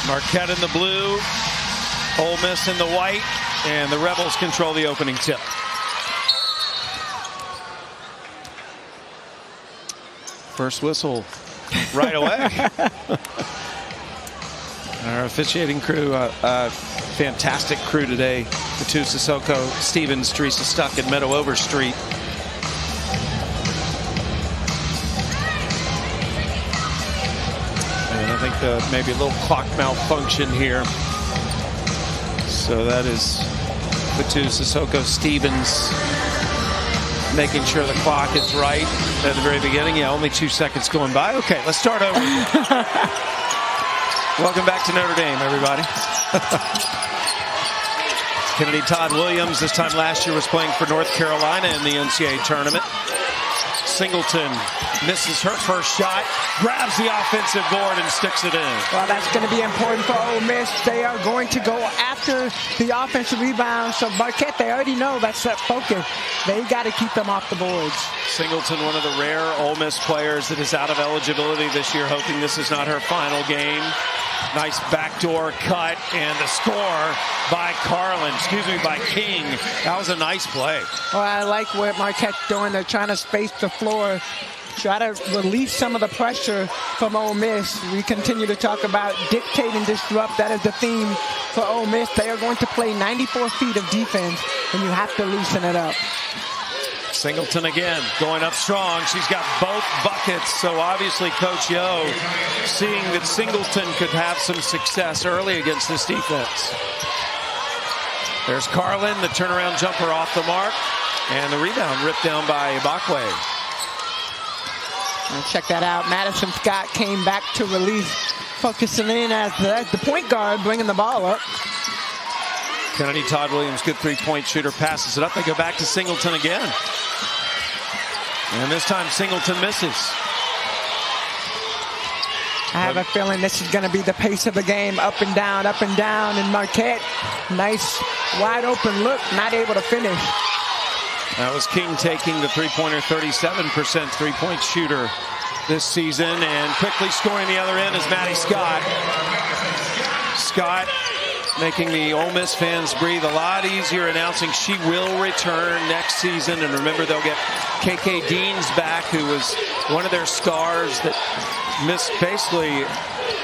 Marquette in the blue, Ole Miss in the white, and the Rebels control the opening tip. First whistle right away. Our officiating crew, fantastic crew today. Fatu Sissoko, Stevens, Teresa Stuck, and Meadow Overstreet. And I think maybe a little clock malfunction here. So that is Fatu Sissoko, Stevens making sure the clock is right at the very beginning. Yeah, only 2 seconds going by. Okay, let's start over. Welcome back to Notre Dame, everybody. Kennedy Todd Williams, this time last year, was playing for North Carolina in the NCAA tournament. Singleton misses her first shot, grabs the offensive board and sticks it in. Well, that's going to be important for Ole Miss. They are going to go after the offensive rebound. So Marquette, they already know that's that focus. They got to keep them off the boards. Singleton, one of the rare Ole Miss players that is out of eligibility this year, hoping this is not her final game. Nice backdoor cut, and the score by by King. That was a nice play. Well, I like what Marquette's doing. They're trying to space the floor, try to release some of the pressure from Ole Miss. We continue to talk about dictate and disrupt. That is the theme for Ole Miss. They are going to play 94 feet of defense, and you have to loosen it up. Singleton again, going up strong. She's got both buckets, so obviously Coach Yo seeing that Singleton could have some success early against this defense. There's Carlin, the turnaround jumper off the mark, and the rebound ripped down by Ibakwe. Check that out. Madison Scott came back to release, focusing in as the point guard, bringing the ball up. Kennedy Todd Williams, good three-point shooter, passes it up. They go back to Singleton again. And this time Singleton misses. I have a feeling this is going to be the pace of the game, up and down, and Marquette, nice wide open look, not able to finish. That was King taking the three-pointer, 37% three-point shooter this season, and quickly scoring the other end is Maddie Scott. Scott making the Ole Miss fans breathe a lot easier, announcing she will return next season. And remember, they'll get KK Deans back, who was one of their stars that missed basically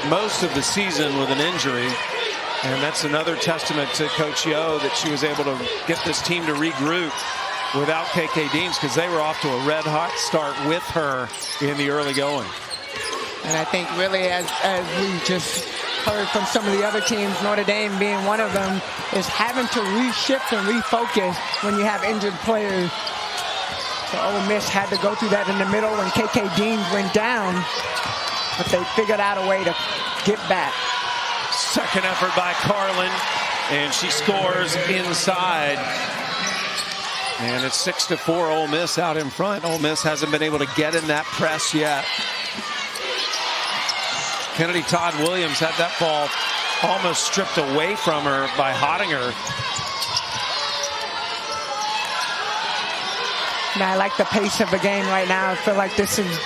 most of the season with an injury. And that's another testament to Coach Yo that she was able to get this team to regroup without KK Deans, because they were off to a red-hot start with her in the early going. And I think really, as we just heard from some of the other teams, Notre Dame being one of them, is having to reshift and refocus when you have injured players. So Ole Miss had to go through that in the middle when KK Deans went down, but they figured out a way to get back. Second effort by Carlin, and she scores inside. And it's 6-4 Ole Miss out in front. Ole Miss hasn't been able to get in that press yet. Kennedy Todd Williams had that ball almost stripped away from her by Hottinger. Now, I like the pace of the game right now. I feel like this is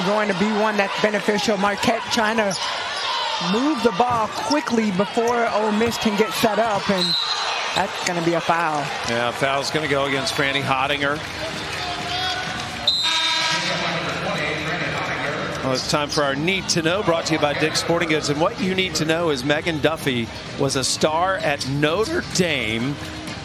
going to be one that's beneficial. Marquette trying to move the ball quickly before Ole Miss can get set up, and that's going to be a foul. Yeah, foul's going to go against Franny Hottinger. Well, it's time for our Need to Know, brought to you by Dick's Sporting Goods. And what you need to know is Megan Duffy was a star at Notre Dame,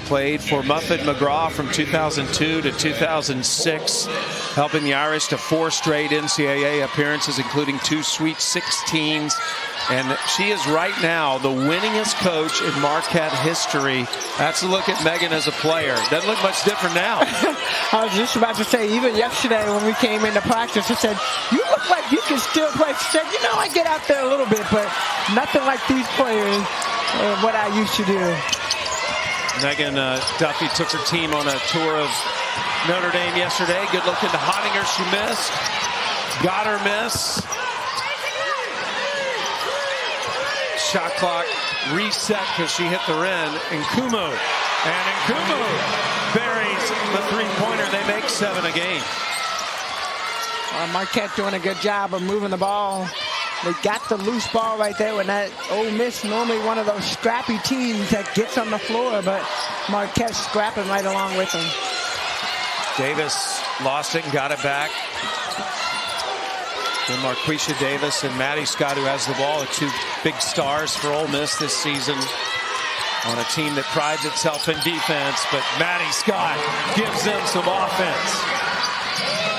played for Muffet McGraw from 2002 to 2006, helping the Irish to 4 straight NCAA appearances, including 2 Sweet 16s. And she is right now the winningest coach in Marquette history. That's a look at Megan as a player. Doesn't look much different now. I was just about to say, even yesterday when we came into practice, I said, you look like you can still play. She said, you know, I get out there a little bit, but nothing like these players, what I used to do. Megan Duffy took her team on a tour of Notre Dame yesterday. Good look into Hottinger. She missed. Got her miss. Shot clock reset because she hit the rim. Nkumu. And Nkumu buries the three-pointer. They make 7 a game. Marquette doing a good job of moving the ball. They got the loose ball right there when that Ole Miss, normally one of those scrappy teams that gets on the floor, but Marquette scrapping right along with them. Davis lost it and got it back. Then Marquisha Davis and Maddie Scott, who has the ball, are two big stars for Ole Miss this season on a team that prides itself in defense, but Maddie Scott gives them some offense.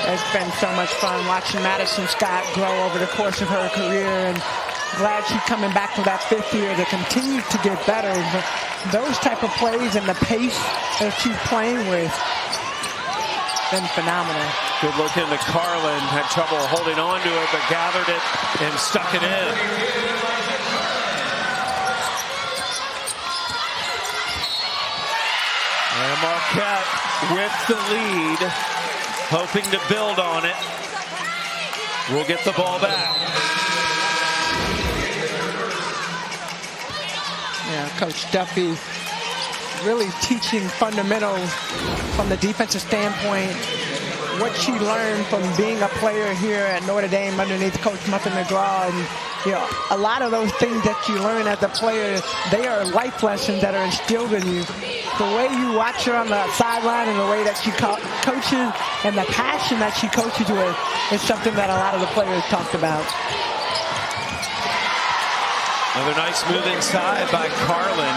It's been so much fun watching Madison Scott grow over the course of her career, and glad she's coming back for that 5th year to continue to get better. But those type of plays and the pace that she's playing with, been phenomenal. Good look into Carlin, had trouble holding on to it, but gathered it and stuck it in. And Marquette with the lead, hoping to build on it. We'll get the ball back. Yeah, Coach Duffy really teaching fundamentals from the defensive standpoint. What she learned from being a player here at Notre Dame underneath Coach Muffet McGraw. And, you know, a lot of those things that you learn as a player, they are life lessons that are instilled in you. The way you watch her on the sideline and the way that she coaches and the passion that she coaches with is something that a lot of the players talked about. Another nice move inside by Carlin.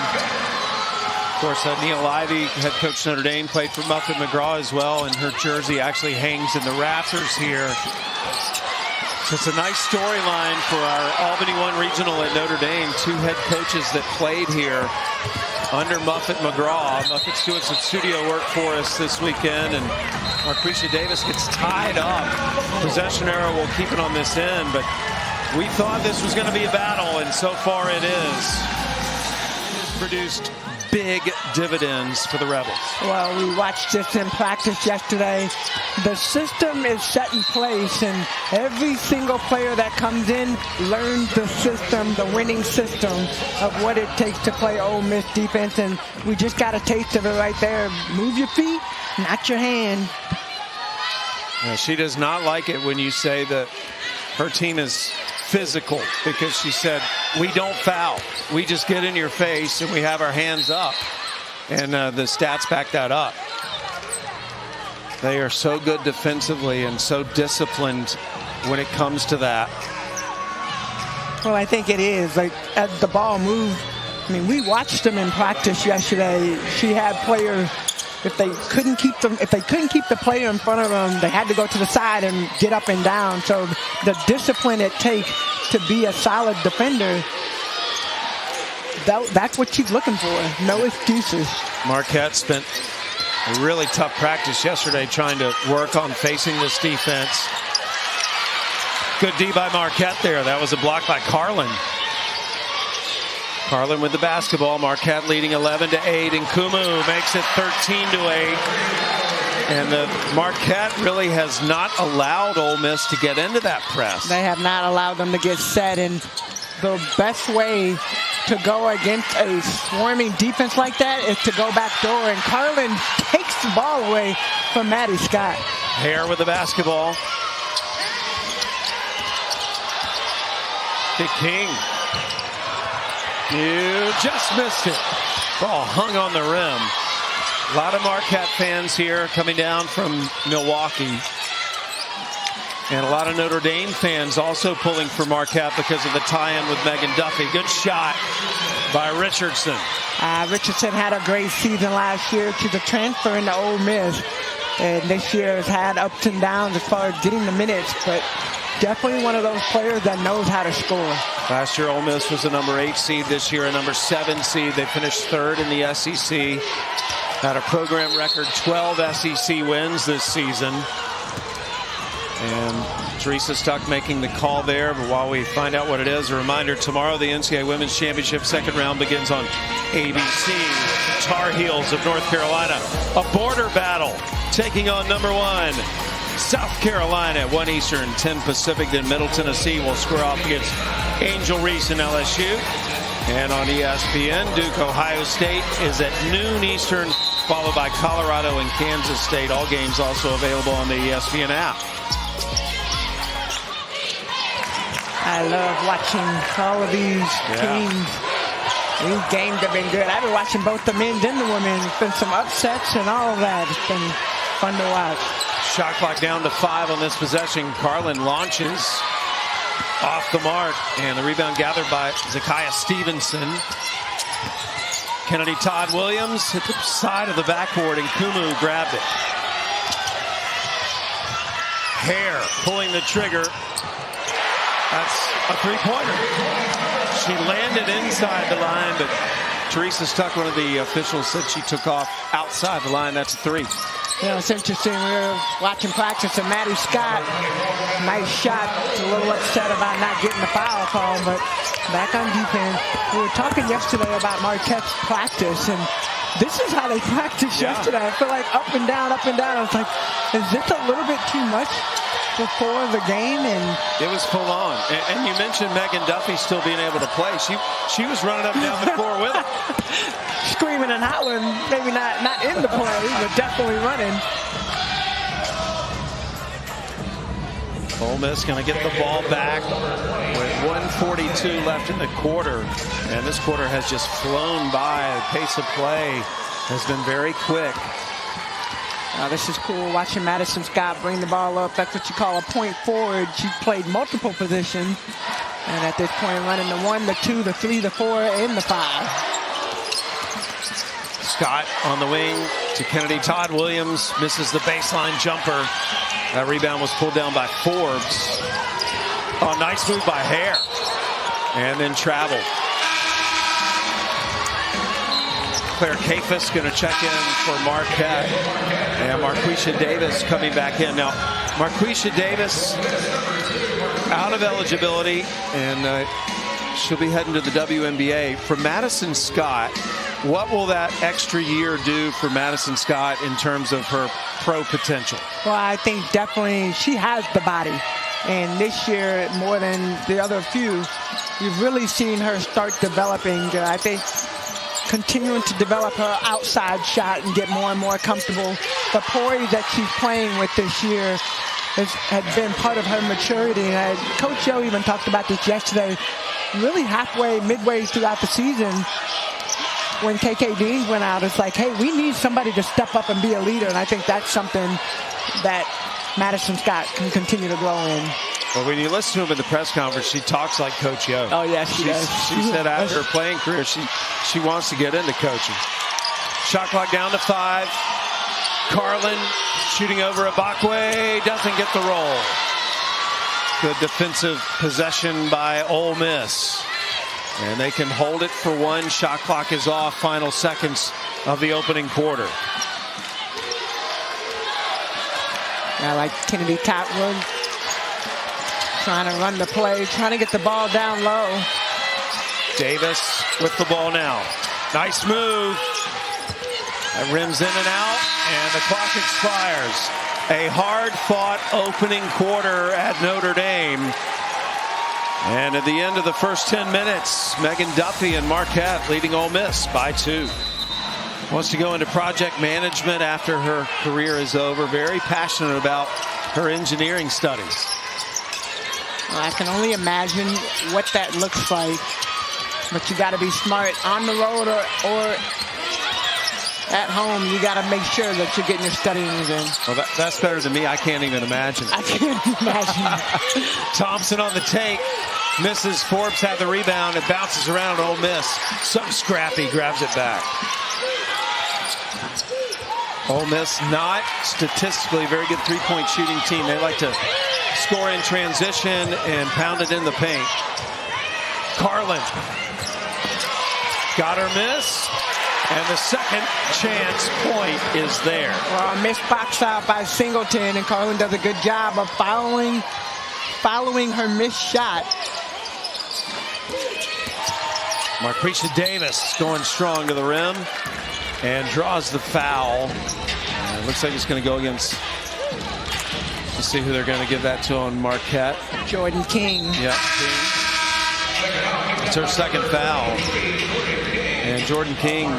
Of course, Neil Ivey, head coach Notre Dame, played for Muffet McGraw as well, and her jersey actually hangs in the rafters here. So it's a nice storyline for our Albany 1 Regional at Notre Dame. Two head coaches that played here under Muffet McGraw. Muffet's doing some studio work for us this weekend, and Marquisha Davis gets tied up. Possession arrow will keep it on this end, but we thought this was going to be a battle, and so far it is. Produced big dividends for the Rebels. Well, we watched this in practice yesterday. The system is set in place, and every single player that comes in learns the system, the winning system of what it takes to play Ole Miss defense, and we just got a taste of it right there. Move your feet, not your hand. Yeah, she does not like it when you say that her team is physical, because she said, we don't foul. We just get in your face and we have our hands up. And the stats back that up. They are so good defensively and so disciplined when it comes to that. Well, I think it is. Like, as the ball moved, I mean, we watched them in practice yesterday. She had players, if they couldn't keep the player in front of them, they had to go to the side and get up and down. So the discipline it takes to be a solid defender, that's what she's looking for. No excuses. Marquette spent a really tough practice yesterday trying to work on facing this defense. Good D by Marquette there. That was a block by Carlin. Carlin with the basketball. Marquette leading 11-8, and Kumu makes it 13-8. And the Marquette really has not allowed Ole Miss to get into that press. They have not allowed them to get set, and the best way to go against a swarming defense like that is to go back door, and Carlin takes the ball away from Maddie Scott. Hare with the basketball. To King. You just missed it. Ball hung on the rim. A lot of Marquette fans here coming down from Milwaukee. And a lot of Notre Dame fans also pulling for Marquette because of the tie-in with Megan Duffy. Good shot by Richardson. Richardson had a great season last year. She's a transfer into Ole Miss. And this year has had ups and downs as far as getting the minutes, but definitely one of those players that knows how to score. Last year, Ole Miss was a number 8 seed. This year, a number 7 seed. They finished 3rd in the SEC. Had a program record 12 SEC wins this season. And Teresa Stuck making the call there. But while we find out what it is, a reminder, tomorrow the NCAA Women's Championship second round begins on ABC. Tar Heels of North Carolina. A border battle taking on number 1. South Carolina at 1 Eastern, 10 Pacific. Then Middle Tennessee will square off against Angel Reese and LSU. And on ESPN, Duke, Ohio State is at noon Eastern, followed by Colorado and Kansas State. All games also available on the ESPN app. I love watching all of these teams. These games have been good. I've been watching both the men's and the women's. There's been some upsets and all of that. It's been fun to watch. Shot clock down to 5 on this possession. Carlin launches off the mark, and the rebound gathered by Zakiya Stevenson. Kennedy Todd Williams hit the side of the backboard, and Kumu grabbed it. Hare pulling the trigger. That's a three-pointer. She landed inside the line, but Teresa Stuck, one of the officials, said she took off outside the line. That's a 3. You know, it's interesting. We were watching practice, and Maddie Scott, nice shot. A little upset about not getting the foul call, but back on defense. We were talking yesterday about Marquette's practice, and this is how they practiced yesterday. I feel like up and down, up and down. I was like, is this a little bit too much before the game? And it was full on. And you mentioned Megan Duffy still being able to play. She was running up and down the floor with it. Screaming and hollering, maybe not in the play, but definitely running. Ole Miss going to get the ball back with 1:42 left in the quarter. And this quarter has just flown by. The pace of play has been very quick. This is cool, watching Madison Scott bring the ball up. That's what you call a point forward. She's played multiple positions. And at this point, running the 1, the 2, the 3, the 4, and the 5. Scott on the wing to Kennedy Todd Williams. Misses the baseline jumper. That rebound was pulled down by Forbes. Oh, nice move by Hare. And then travel. Claire Kafis going to check in for Marquette. And Marquisha Davis coming back in. Now, Marquisha Davis out of eligibility, and she'll be heading to the WNBA. For Madison Scott, what will that extra year do for Madison Scott in terms of her pro potential? Well, I think definitely she has the body. And this year, more than the other few, you've really seen her start developing. I think continuing to develop her outside shot and get more and more comfortable. The poise that she's playing with this year has been part of her maturity. And Coach Joe even talked about this yesterday. Really midway throughout the season, when KK Dean went out, it's like, hey, we need somebody to step up and be a leader. And I think that's something that Madison Scott can continue to grow in. Well, when you listen to him in the press conference, she talks like Coach Yo. Oh, yes, she does. She said after her playing career, she wants to get into coaching. Shot clock down to 5. Carlin shooting over Ibakwe, doesn't get the roll. Good defensive possession by Ole Miss. And they can hold it for 1. Shot clock is off. Final seconds of the opening quarter. I like Kennedy Totwood trying to run the play, trying to get the ball down low. Davis with the ball now. Nice move. That rims in and out, and the clock expires. A hard-fought opening quarter at Notre Dame. And at the end of the first 10 minutes, Megan Duffy and Marquette leading Ole Miss by 2. Wants to go into project management after her career is over. Very passionate about her engineering studies. Well, I can only imagine what that looks like. But you got to be smart on the road or at home. You got to make sure that you're getting your studying in. Well, that's better than me. I can't even imagine it. I can't imagine. Thompson on the take. Misses. Forbes had the rebound. It bounces around Ole Miss. So scrappy, grabs it back. Ole Miss not statistically a very good three-point shooting team. They like to score in transition and pound it in the paint. Carlin got her miss, and the second chance point is there. Well, a missed box out by Singleton, and Carlin does a good job of following her missed shot. Marquisha Davis going strong to the rim and draws the foul. And it looks like it's going to go against, let's see who they're going to give that to on Marquette. Jordan King. Yeah, King. It's her second foul. And Jordan King,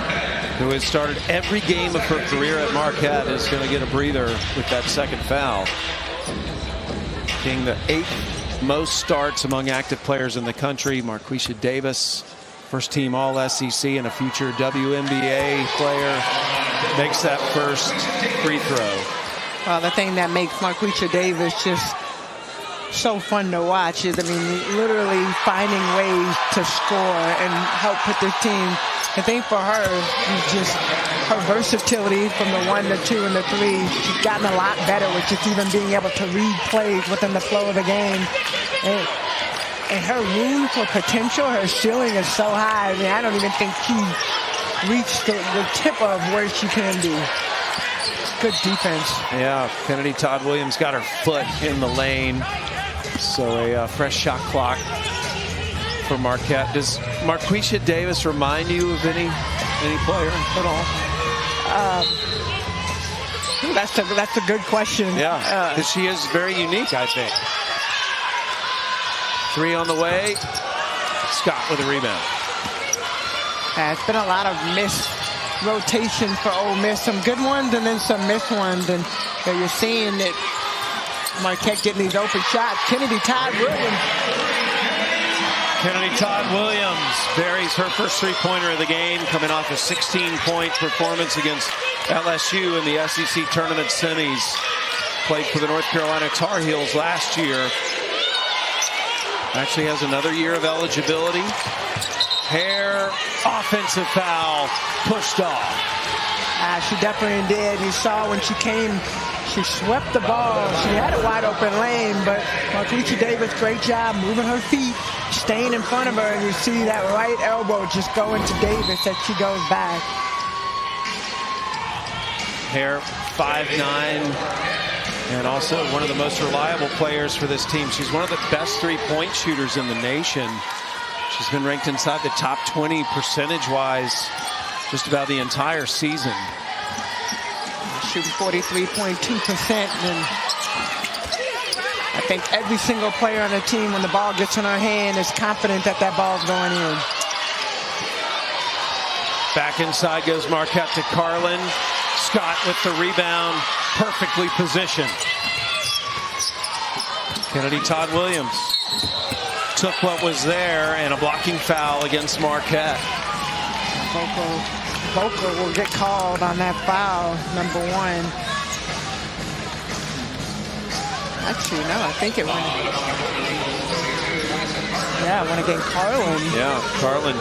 who has started every game of her career at Marquette, is going to get a breather with that second foul. King, the 8th most starts among active players in the country. Marquisha Davis, first team All SEC and a future WNBA player, makes that first free throw. Well, the thing that makes Marquisha Davis just so fun to watch is, I mean, literally finding ways to score and help put the team. I think for her is just her versatility from the 1, the 2, and the 3. She's gotten a lot better with just even being able to read plays within the flow of the game. And her room for potential, her ceiling is so high. I mean, I don't even think she reached the tip of where she can be. Good defense. Yeah, Kennedy Todd Williams got her foot in the lane. So a fresh shot clock for Marquette. Does Marquisha Davis remind you of any player at all? That's a good question. Yeah, because she is very unique, I think. 3 on the way. Scott with a rebound. It's been a lot of missed rotation for Ole Miss. Some good ones and then some missed ones. And you're seeing that Marquette getting these open shots. Kennedy Todd Williams. Kennedy Todd Williams buries her first three-pointer of the game, coming off a 16-point performance against LSU in the SEC tournament semis. Played for the North Carolina Tar Heels last year. Actually has another year of eligibility. Hare, offensive foul, pushed off. She definitely did. You saw when she came, she swept the ball. She had a wide open lane, but Marquisha Davis, great job moving her feet, staying in front of her, and you see that right elbow just going to Davis as she goes back. Hare, 5'9", and also one of the most reliable players for this team. She's one of the best three-point shooters in the nation. She's been ranked inside the top 20 percentage-wise just about the entire season. Shooting 43.2%. And I think every single player on the team, when the ball gets in her hand, is confident that that ball's going in. Back inside goes Marquette to Carlin. Scott with the rebound, perfectly positioned. Kennedy Todd Williams took what was there, and a blocking foul against Marquette. Boca will get called on that foul, number 1. Actually, no, I think it went. Yeah, it went against Carlin. Yeah, Carlin.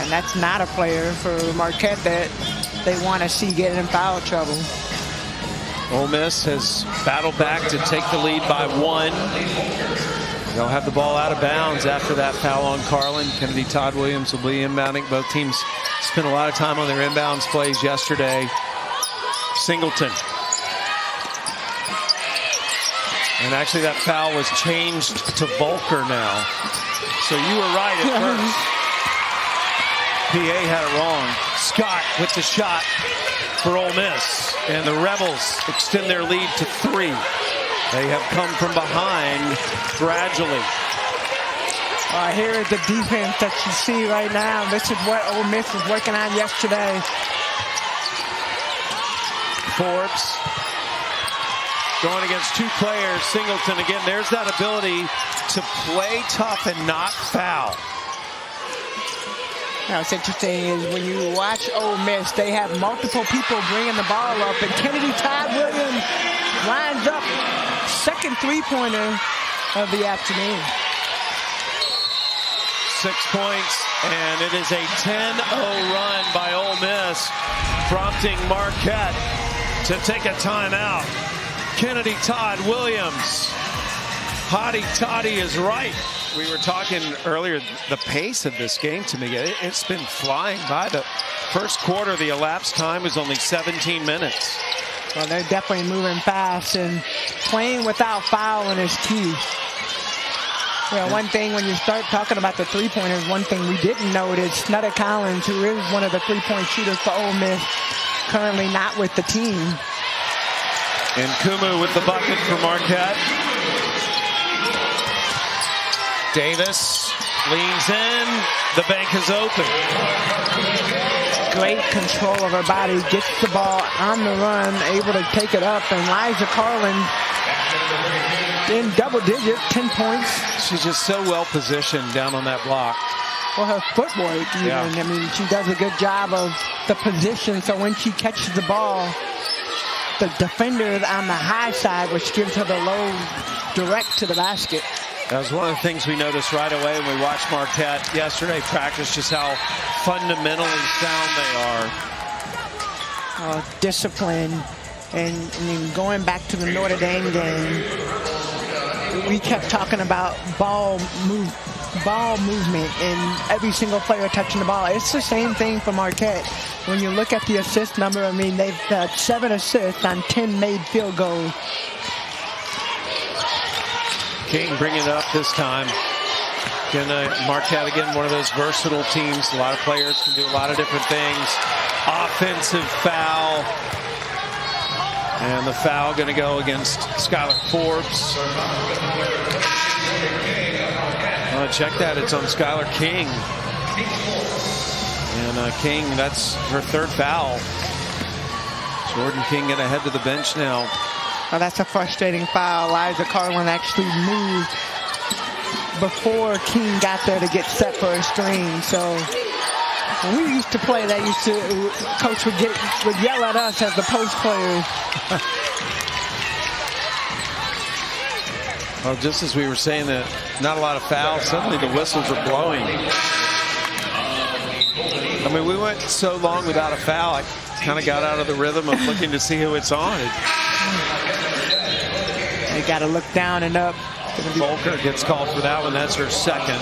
And that's not a player for Marquette that they want to see get in foul trouble. Ole Miss has battled back to take the lead by 1. They'll have the ball out of bounds after that foul on Carlin. Kennedy Todd Williams will be inbounding. Both teams spent a lot of time on their inbounds plays yesterday. Singleton. And actually that foul was changed to Volker now. So you were right at first. PA had it wrong. Scott with the shot for Ole Miss. And the Rebels extend their lead to 3. They have come from behind gradually. Here is the defense that you see right now. This is what Ole Miss was working on yesterday. Forbes going against 2 players. Singleton again. There's that ability to play tough and not foul. Now, what's interesting is when you watch Ole Miss, they have multiple people bringing the ball up, and Kennedy Todd Williams lines up second three-pointer of the afternoon. 6 points, and it is a 10-0 run by Ole Miss, prompting Marquette to take a timeout. Kennedy Todd Williams. Hottie Toddy is right. We were talking earlier, the pace of this game to me, it's been flying by. The first quarter, the elapsed time was only 17 minutes. Well, they're definitely moving fast, and playing without fouling is key. You know, one thing when you start talking about the three-pointers, one thing we didn't know is Snudder Collins, who is one of the three-point shooters for Ole Miss, currently not with the team. And Kumu with the bucket for Marquette. Davis leans in. The bank is open. Great control of her body. Gets the ball on the run, able to take it up. And Liza Carlin In double digits, 10 points. She's just so well positioned down on that block. Well, her footwork, even. Yeah. I mean, she does a good job of the position. So when she catches the ball, the defender is on the high side, which gives her the low direct to the basket. That was one of the things we noticed right away when we watched Marquette yesterday practice, just how fundamentally sound they are. Discipline. And I mean, going back to the Notre Dame game, we kept talking about ball movement and every single player touching the ball. It's the same thing for Marquette. When you look at the assist number, I mean, they've got 7 assists on 10 made field goals. King bringing it up this time. Marquette, again, one of those versatile teams. A lot of players can do a lot of different things. Offensive foul. And the foul going to go against Skylar Forbes. Check that. It's on Skylar King. And King, that's her 3rd foul. Jordan King going to head to the bench now. Oh, that's a frustrating foul. Liza Carlin actually moved before King got there to get set for a screen. So when we used to play, coach would yell at us as the post players. Well, just as we were saying that not a lot of fouls, suddenly the whistles are blowing. I mean, we went so long without a foul, I kind of got out of the rhythm of looking to see who it's on. You got to look down and up. Volker gets called for that one. That's her 2nd.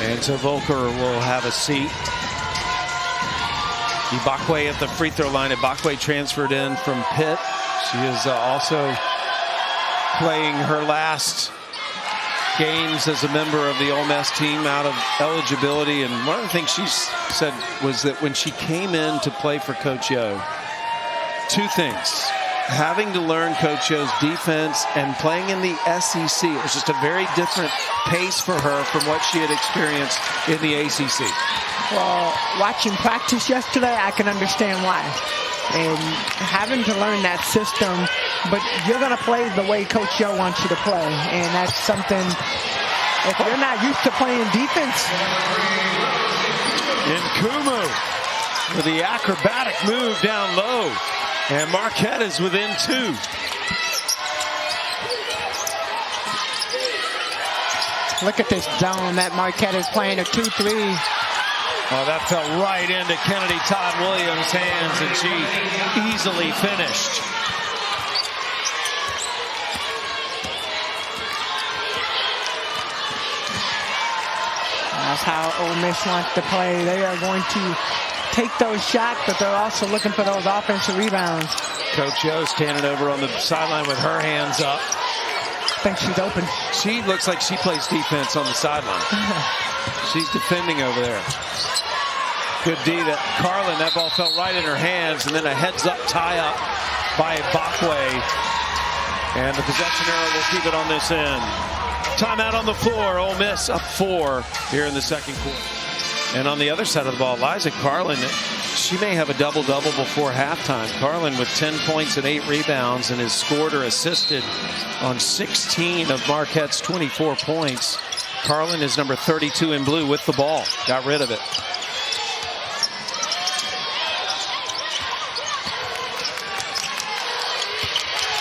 And so Volker will have a seat. Ibakwe at the free throw line. Ibakwe transferred in from Pitt. She is also playing her last games as a member of the Ole Miss team out of eligibility. And one of the things she said was that when she came in to play for Coach Yo, 2 things. Having to learn Coach Yo's defense and playing in the SEC. It was just a very different pace for her from what she had experienced in the ACC. Well, watching practice yesterday, I can understand why. And having to learn that system, but you're going to play the way Coach Yo wants you to play. And that's something, if you're not used to playing defense. Nkumu with the acrobatic move down low. And Marquette is within 2. Look at this zone that Marquette is playing, a 2-3. Oh, that fell right into Kennedy Todd Williams' hands, and she easily finished. That's how Ole Miss wants to play. They are going to take those shots, but they're also looking for those offensive rebounds. Coach Yo standing over on the sideline with her hands up. I think she's open. She looks like she plays defense on the sideline. She's defending over there. Good D to Carlin. That ball fell right in her hands, and then a heads-up tie-up by Ibakwe. And the possession arrow will keep it on this end. Timeout on the floor. Ole Miss up 4 here in the 2nd quarter. And on the other side of the ball, Liza Carlin, she may have a double-double before halftime. Carlin with 10 points and 8 rebounds and has scored or assisted on 16 of Marquette's 24 points. Carlin is number 32 in blue with the ball. Got rid of it.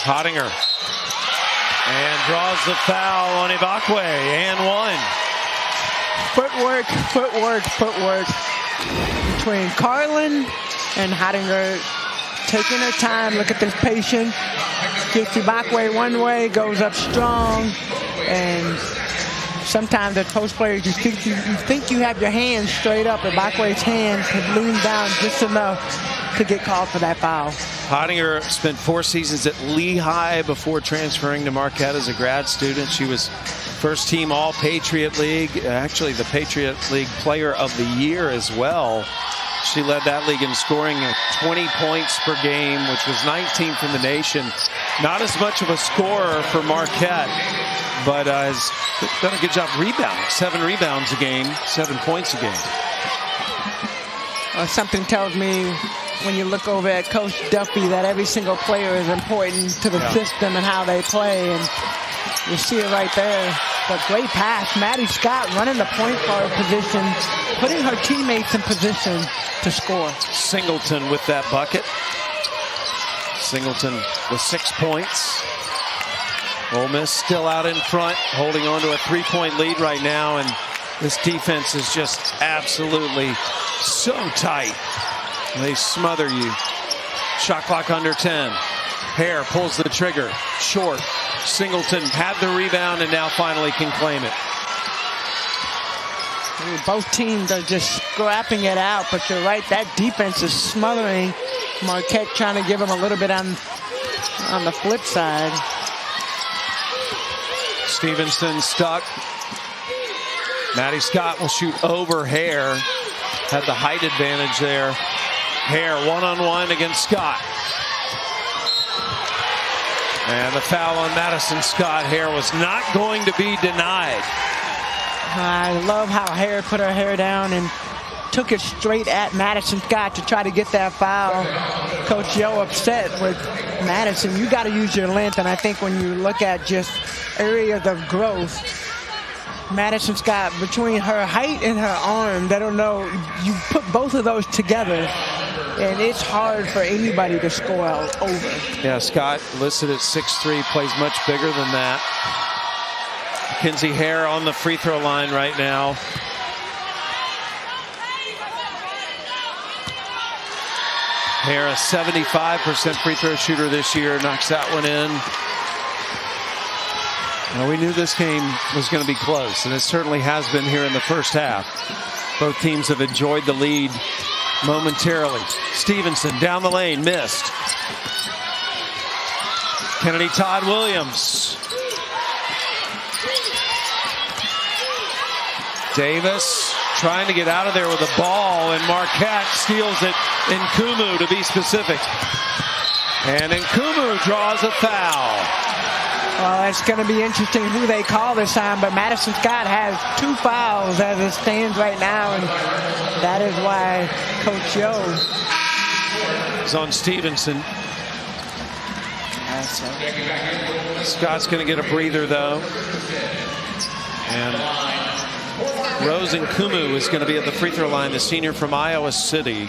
Hottinger. And draws the foul on Ibakwe. And 1. Footwork between Carlin and Hottinger, taking her time. Look at this patience. Gets Ibakwe one way, goes up strong, and sometimes as post players you think you have your hands straight up. Ibakwe's hands have leaned down just enough to get called for that foul. Hottinger spent 4 seasons at Lehigh before transferring to Marquette as a grad student. She was first team All Patriot League, actually the Patriot League Player of the Year as well. She led that league in scoring at 20 points per game, which was 19th in the nation. Not as much of a scorer for Marquette, but has done a good job rebounding. 7 rebounds a game, 7 points a game. Something tells me when you look over at Coach Duffy, that every single player is important to the system and how they play. And you see it right there. But great pass. Maddie Scott running the point guard position, putting her teammates in position to score. Singleton with that bucket. Singleton with 6 points. Ole Miss still out in front, holding on to a 3-point lead right now. And this defense is just absolutely so tight. They smother you. Shot clock under 10. Hare pulls the trigger. Short. Singleton had the rebound and now finally can claim it. Both teams are just scrapping it out, but you're right, that defense is smothering Marquette, trying to give them a little bit on the flip side. Stevenson stuck. Maddie Scott will shoot over Hare. Had the height advantage there. Hare one-on-one against Scott. And the foul on Madison Scott. Hare was not going to be denied. I love how Hare put her hair down and took it straight at Madison Scott to try to get that foul. Coach Yo upset with Madison. You got to use your length, and I think when you look at just areas of growth, Madison Scott, between her height and her arm, they don't know, you put both of those together, and it's hard for anybody to score out over. Yeah, Scott listed at 6'3", plays much bigger than that. Mackenzie Hare on the free throw line right now. Hare, a 75% free throw shooter this year, knocks that one in. Well, we knew this game was going to be close, and it certainly has been here in the first half. Both teams have enjoyed the lead momentarily. Stevenson down the lane, missed. Kennedy Todd Williams. Davis trying to get out of there with the ball, and Marquette steals it. Nkumu, to be specific. And Nkumu draws a foul. Well, it's going to be interesting who they call this time, but Madison Scott has 2 fouls as it stands right now, and that is why Coach Yo is on Stevenson. Scott's going to get a breather, though. And Rose Nkumu is going to be at the free throw line, the senior from Iowa City.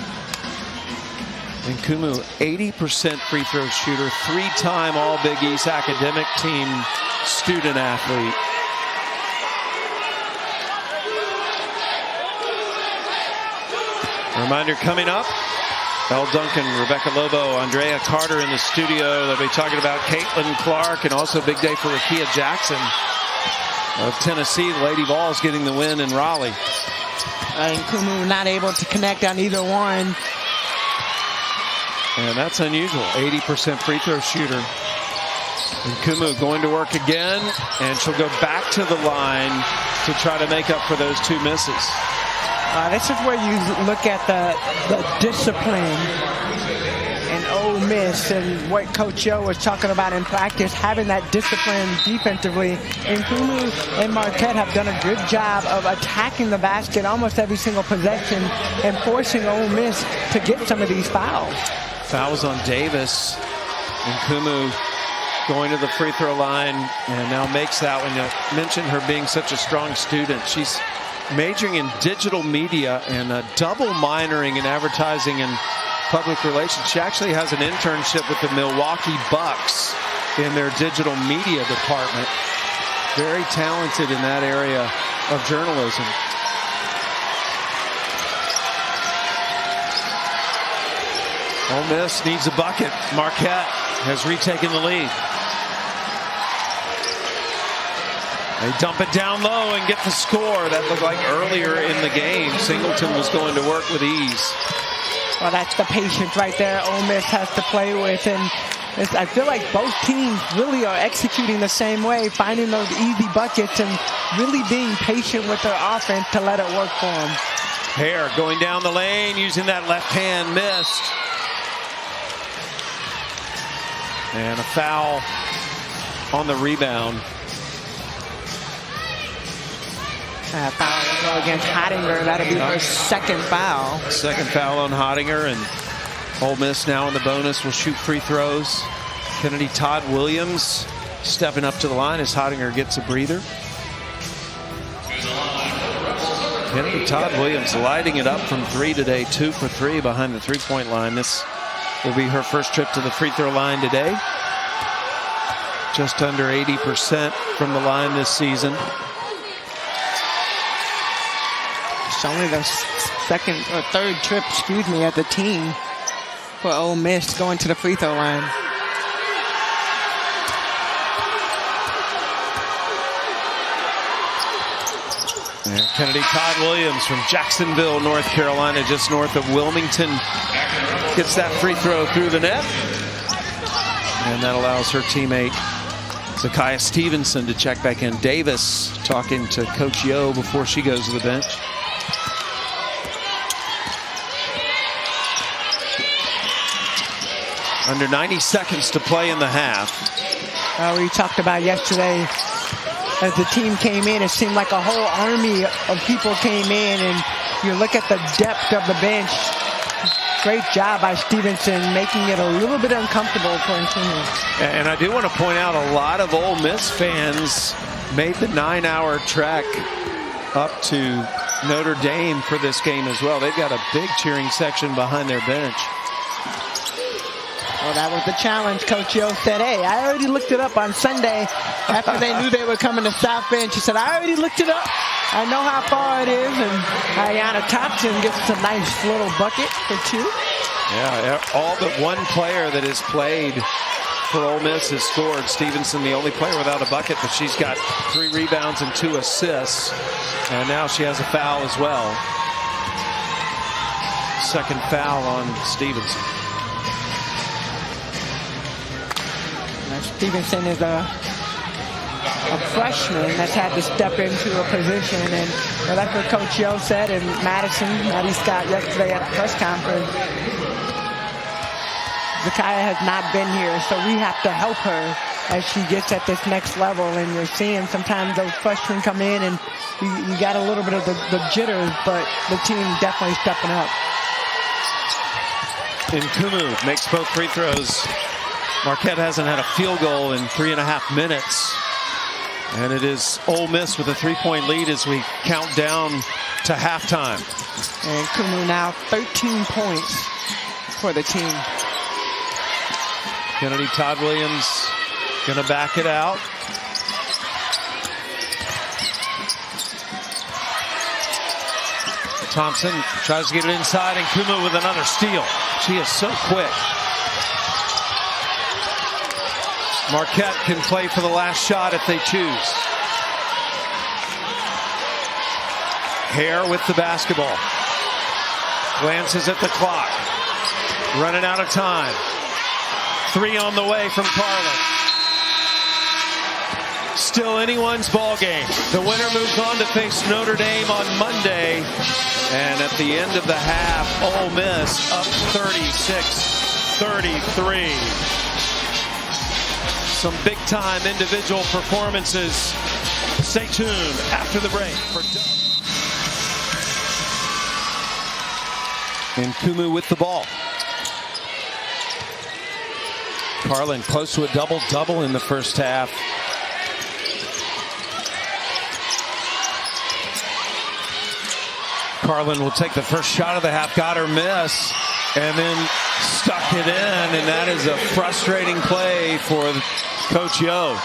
Nkumu, 80% free throw shooter, 3-time All-Big East academic team student athlete. Reminder coming up, Elle Duncan, Rebecca Lobo, Andrea Carter in the studio. They'll be talking about Caitlin Clark, and also a big day for Rakia Jackson of Tennessee. The Lady Vols getting the win in Raleigh. Nkumu not able to connect on either one. And that's unusual, 80% free throw shooter. Nkumu going to work again, and she'll go back to the line to try to make up for those 2 misses. This is where you look at the discipline in Ole Miss and what Coach Yo was talking about in practice, having that discipline defensively. Nkumu and Marquette have done a good job of attacking the basket almost every single possession and forcing Ole Miss to get some of these fouls. Fouls on Davis. Nkumu going to the free throw line and now makes that one. You mentioned her being such a strong student. She's majoring in digital media and double minoring in advertising and public relations. She actually has an internship with the Milwaukee Bucks in their digital media department. Very talented in that area of journalism. Ole Miss needs a bucket. Marquette has retaken the lead. They dump it down low and get the score. That looked like earlier in the game, Singleton was going to work with ease. Well, that's the patience right there Ole Miss has to play with. And I feel like both teams really are executing the same way, finding those easy buckets and really being patient with their offense to let it work for them. Hare going down the lane, using that left hand, missed. And a foul on the rebound. Foul against Hottinger. That'll be her second foul. Second foul on Hottinger, and Ole Miss now in the bonus will shoot free throws. Kennedy Todd Williams stepping up to the line as Hottinger gets a breather. Kennedy Todd Williams lighting it up from 3 today, 2 for 3 behind the three-point line. This will be her first trip to the free throw line today. Just under 80% from the line this season. It's only the second or third trip, as a team for Ole Miss going to the free throw line. And Kennedy Todd Williams from Jacksonville, North Carolina, just north of Wilmington, gets that free throw through the net. And that allows her teammate Zakiya Stevenson to check back in. Davis talking to Coach Yo before she goes to the bench. Under 90 seconds to play in the half. We talked about yesterday, as the team came in, it seemed like a whole army of people came in, and you look at the depth of the bench. Great job by Stevenson, making it a little bit uncomfortable for Nkumu. And I do want to point out, a lot of Ole Miss fans made the 9-hour trek up to Notre Dame for this game as well. They've got a big cheering section behind their bench. Well, that was the challenge. Coach Yo said, hey, I already looked it up on Sunday after they knew they were coming to South Bend. She said, I already looked it up. I know how far it is. And Ayanna Thompson gets a nice little bucket for 2. Yeah, all but one player that has played for Ole Miss has scored. Stevenson, the only player without a bucket, but she's got 3 rebounds and 2 assists. And now she has a foul as well. Second foul on Stevenson. Stevenson is a freshman that's had to step into a position, and that's what Coach Yo said, and Maddie Scott yesterday at the press conference. Zakiya has not been here, so we have to help her as she gets at this next level, and you're seeing sometimes those freshmen come in and you got a little bit of the jitters, but the team definitely stepping up. Nkumu makes both free throws. Marquette hasn't had a field goal in 3.5 minutes. And it is Ole Miss with a 3-point lead as we count down to halftime. And Nkumu now 13 points for the team. Kennedy Todd Williams gonna back it out. Thompson tries to get it inside, and Nkumu with another steal. She is so quick. Marquette can play for the last shot if they choose. Hare with the basketball. Glances at the clock. Running out of time. 3 on the way from Carlin. Still anyone's ball game. The winner moves on to face Notre Dame on Monday. And at the end of the half, Ole Miss up 36-33. Some big-time individual performances. Stay tuned after the break for Nkumu with the ball. Carlin close to a double-double in the first half. Carlin will take the first shot of the half, got her miss, and then stuck it in, and that is a frustrating play for Coach Yo.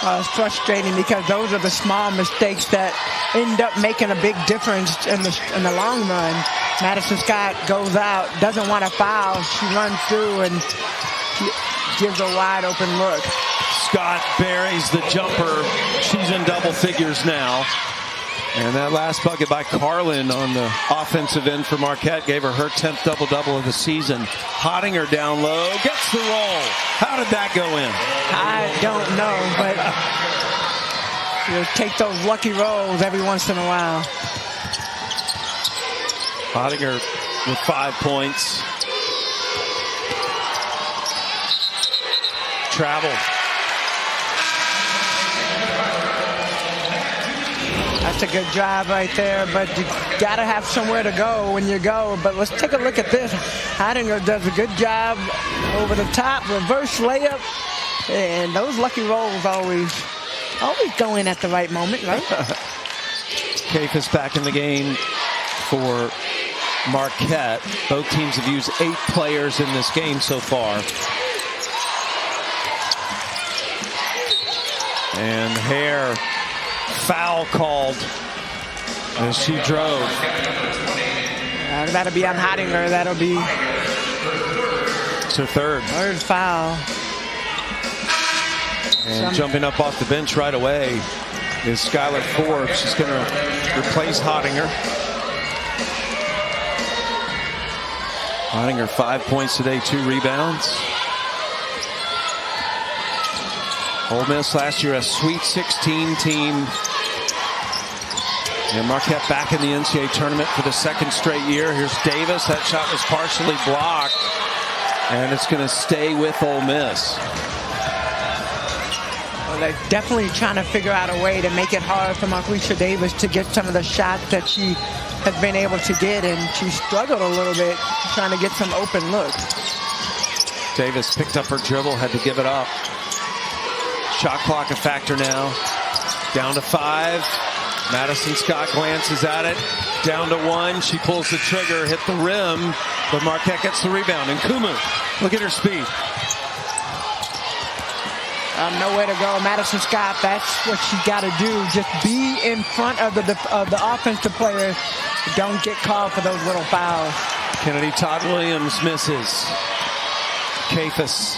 It's frustrating because those are the small mistakes that end up making a big difference in the long run. Madison Scott goes out, doesn't want to foul. She runs through and gives a wide open look. Scott buries the jumper. She's in double figures now. And that last bucket by Carlin on the offensive end for Marquette gave her 10th double-double of the season. Hottinger down low, gets the roll. How did that go in? I don't know, but you'll take those lucky rolls every once in a while. Hottinger with 5 points. Travel. I That's a good drive right there, but you got to have somewhere to go when you go. But let's take a look at this. Heidinger does a good job over the top, reverse layup, and those lucky rolls always go in at the right moment, right? Cephas back in the game for Marquette. Both teams have used 8 players in this game so far. And Hare, foul called as she drove. That'll be on Heidinger. That'll be it's her third foul. And jumping up off the bench right away is Skylar Forbes. She's going to replace Heidinger. Heidinger 5 points today, 2 rebounds. Ole Miss last year a Sweet 16 team. And Marquette back in the NCAA tournament for the 2nd straight year. Here's Davis. That shot was partially blocked. And it's going to stay with Ole Miss. Well, they're definitely trying to figure out a way to make it hard for Marquesha Davis to get some of the shots that she has been able to get. And she struggled a little bit trying to get some open looks. Davis picked up her dribble, had to give it up. Shot clock a factor now. Down to 5. Madison Scott glances at it. Down to 1. She pulls the trigger, hit the rim, but Marquette gets the rebound. And Kumu, look at her speed. Nowhere to go. Madison Scott, that's what she got to do. Just be in front of the offensive player. Don't get called for those little fouls. Kennedy Todd Williams misses. Cephas,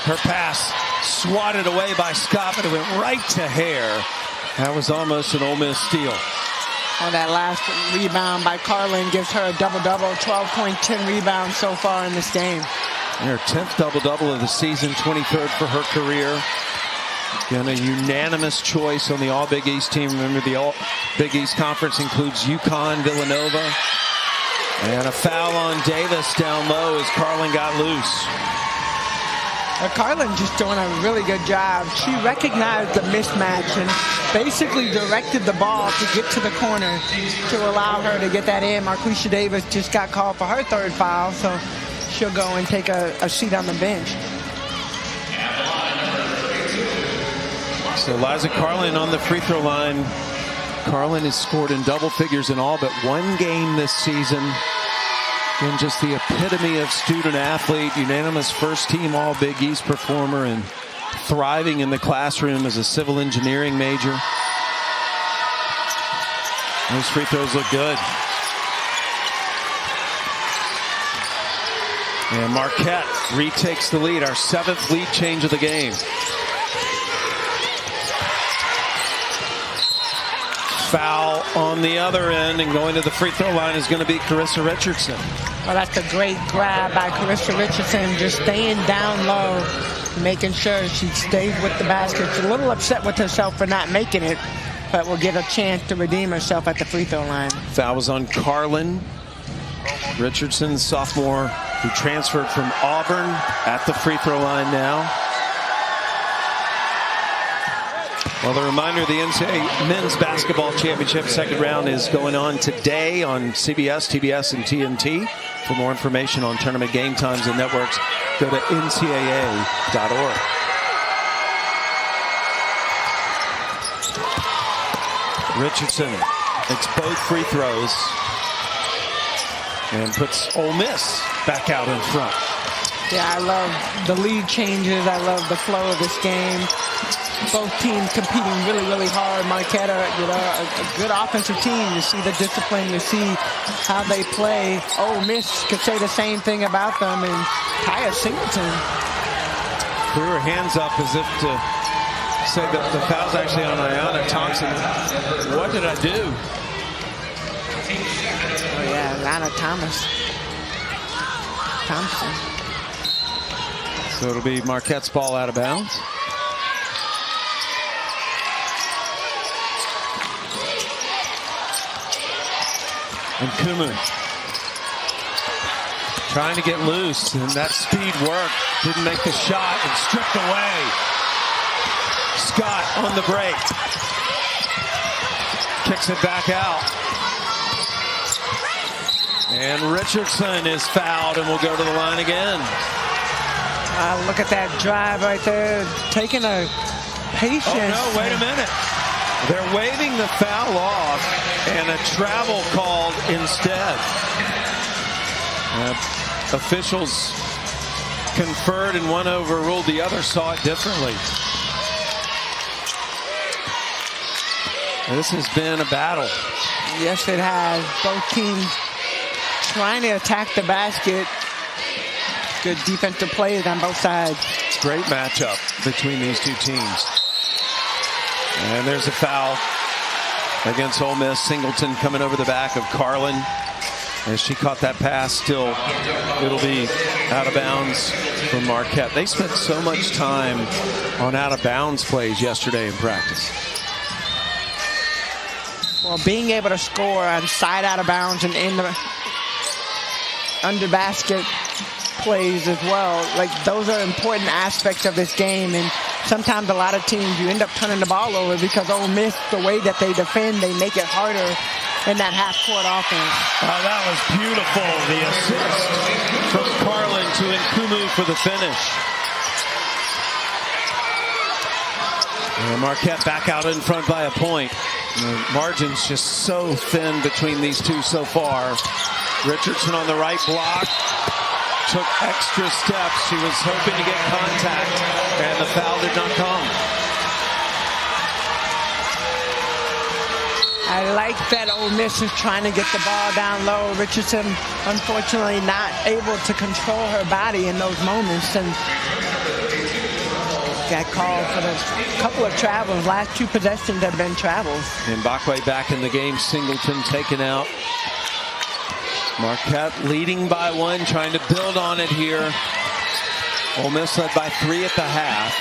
her pass swatted away by Scott, but it went right to Hare. That was almost an Ole Miss steal. On that last rebound by Carlin gives her a double-double, 12 point, 10 rebounds so far in this game. Her 10th double-double of the season, 23rd for her career. Again, a unanimous choice on the All-Big East team. Remember, the All-Big East Conference includes UConn, Villanova. And a foul on Davis down low as Carlin got loose. Carlin just doing a really good job. She recognized the mismatch and basically directed the ball to get to the corner to allow her to get that in. Marquesha Davis just got called for her 3rd foul, so she'll go and take a seat on the bench. So Liza Carlin on the free throw line. Carlin has scored in double figures in all but 1 game this season. And just the epitome of student athlete, unanimous 1st team All Big East performer, and thriving in the classroom as a civil engineering major. Those free throws look good. And Marquette retakes the lead, our 7th lead change of the game. Foul on the other end, and going to the free throw line is going to be Carissa Richardson. Well, that's a great grab by Carissa Richardson, just staying down low, making sure she stays with the basket. She's a little upset with herself for not making it, but will get a chance to redeem herself at the free throw line. Foul was on Carlin. Richardson, sophomore, who transferred from Auburn, at the free throw line now. Well, the reminder, the NCAA Men's Basketball Championship 2nd round is going on today on CBS, TBS, and TNT. For more information on tournament game times and networks, go to ncaa.org. Richardson makes both free throws and puts Ole Miss back out in front. Yeah, I love the lead changes. I love the flow of this game. Both teams competing really, really hard. Marquette, a good offensive team. You see the discipline. You see how they play. Ole Miss could say the same thing about them. And Kaya Singleton threw her hands up as if to say that the foul's actually on Ayanna Thompson. What did I do? Oh, yeah, Ayanna Thompson. So it'll be Marquette's ball out of bounds. And Kumu trying to get loose, and that speed worked. Didn't make the shot, and stripped away. Scott on the break. Kicks it back out. And Richardson is fouled and will go to the line again. Look at that drive right there. Taking a patience. Oh, no, wait a minute. They're waving the foul off and a travel called instead. Officials conferred and one overruled. The other saw it differently. This has been a battle. Yes, it has. Both teams trying to attack the basket. Good defensive plays on both sides. Great matchup between these two teams. And there's a foul against Ole Miss. Singleton coming over the back of Carlin. As she caught that pass, still it'll be out of bounds for Marquette. They spent so much time on out of bounds plays yesterday in practice. Well, being able to score on side out of bounds and in the under basket plays as well, like those are important aspects of this game. And sometimes a lot of teams, you end up turning the ball over because Ole Miss, the way that they defend, they make it harder in that half-court offense. Oh, that was beautiful, the assist from Carlin to Nkumu for the finish. And Marquette back out in front by a point. The margin's just so thin between these two so far. Richardson on the right block. Took extra steps. She was hoping to get contact, and the foul did not come. I like that Ole Miss is trying to get the ball down low. Richardson, unfortunately, not able to control her body in those moments, and got called for the couple of travels. Last two possessions have been travels. And Bakwe back in the game. Singleton taken out. Marquette leading by one, trying to build on it here. Ole Miss led by 3 at the half.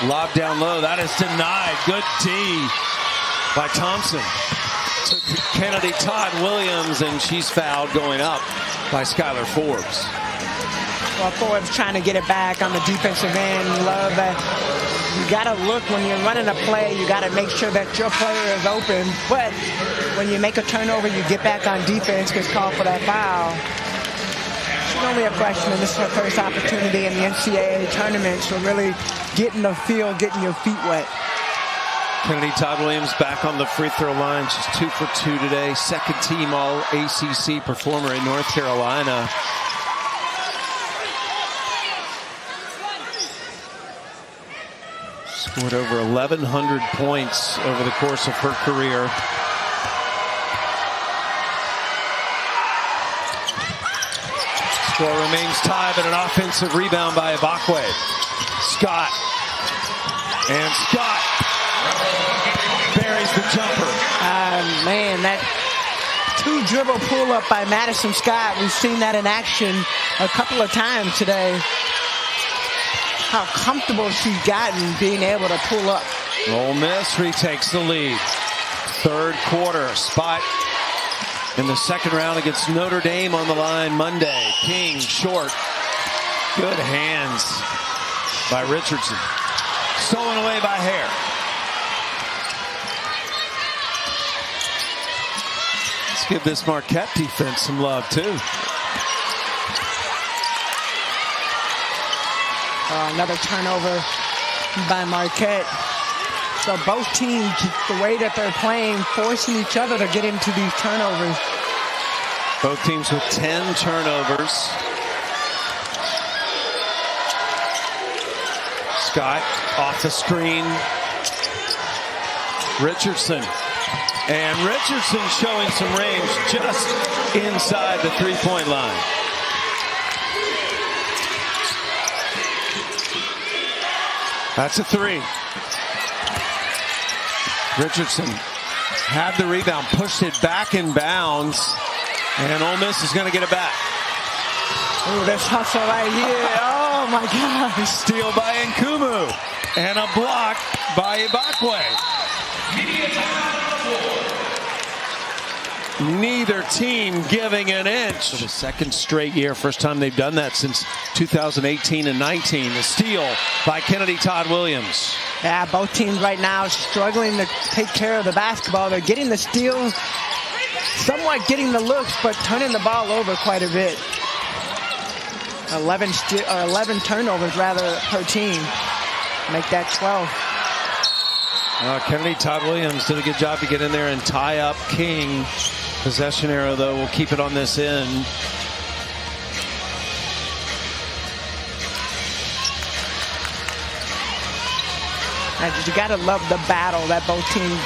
Lob down low. That is denied. Good D by Thompson. To Kennedy Todd Williams, and she's fouled going up by Skylar Forbes. Well, Forbes trying to get it back on the defensive end. Love that. You got to look when you're running a play. You got to make sure that your player is open. But when you make a turnover, you get back on defense, gets called for that foul. She's only a freshman. This is her first opportunity in the NCAA tournament. So really getting the feel, getting your feet wet. Kennedy Todd Williams back on the free throw line. She's 2 for 2 today. Second team all ACC performer in North Carolina. Scored over 1,100 points over the course of her career. Score remains tied, but an offensive rebound by Ibakwe. Scott. And Scott buries the jumper. Man, that 2-dribble pull-up by Madison Scott. We've seen that in action a couple of times today. How comfortable she's gotten being able to pull up. Ole Miss retakes the lead. Third quarter. Spot in the second round against Notre Dame on the line Monday. King short. Good hands by Richardson. Stolen away by Hare. Let's give this Marquette defense some love too. Another turnover by Marquette. So both teams, the way that they're playing, forcing each other to get into these turnovers. Both teams with 10 turnovers. Scott off the screen. Richardson. And Richardson showing some range just inside the three-point line. That's a 3. Richardson had the rebound, pushed it back in bounds, and Ole Miss is going to get it back. Oh, this hustle right here. Oh, my gosh. Steal by Nkumu, and a block by Ibakwe. Neither team giving an inch. For the second straight year, first time they've done that since 2018 and 19. The steal by Kennedy Todd Williams. Yeah, both teams right now struggling to take care of the basketball. They're getting the steals, somewhat getting the looks, but turning the ball over quite a bit. 11 turnovers rather per team. Make that 12. Kennedy Todd Williams did a good job to get in there and tie up King. Possession arrow, though, will keep it on this end. You got to love the battle that both teams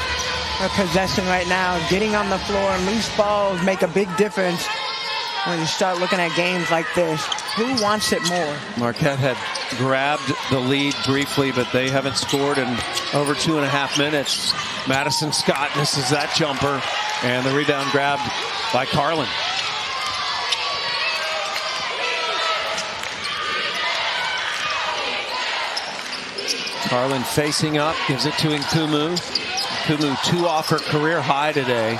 are possessing right now. Getting on the floor and loose balls make a big difference when you start looking at games like this. Who wants it more? Marquette had grabbed the lead briefly, but they haven't scored in over 2.5 minutes. Madison Scott misses that jumper, and the rebound grabbed by Carlin. Carlin facing up, gives it to Nkumu. Nkumu 2 off her career high today.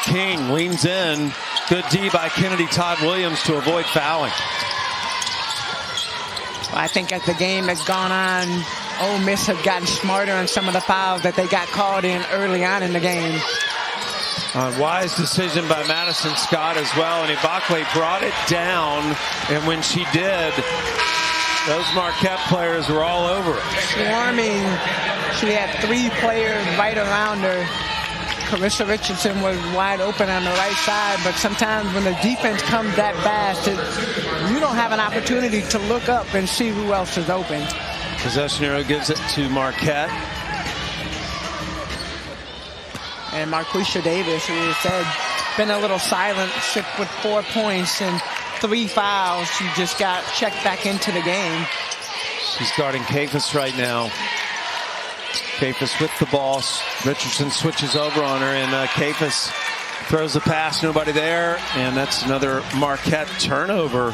King leans in. Good D by Kennedy Todd Williams to avoid fouling. I think as the game has gone on, Ole Miss have gotten smarter on some of the fouls that they got called in early on in the game. Wise decision by Madison Scott as well, and Ibakwe brought it down, and when she did, those Marquette players were all over it. Swarming. She had 3 players right around her. Carissa Richardson was wide open on the right side, but sometimes when the defense comes that fast, you don't have an opportunity to look up and see who else is open. Possession arrow gives it to Marquette. And Marquisha Davis, who said, been a little silent, with 4 points and 3 fouls. She just got checked back into the game. She's guarding Kafis right now. Kafis with the ball. Richardson switches over on her, and Kafis throws the pass. Nobody there, and that's another Marquette turnover.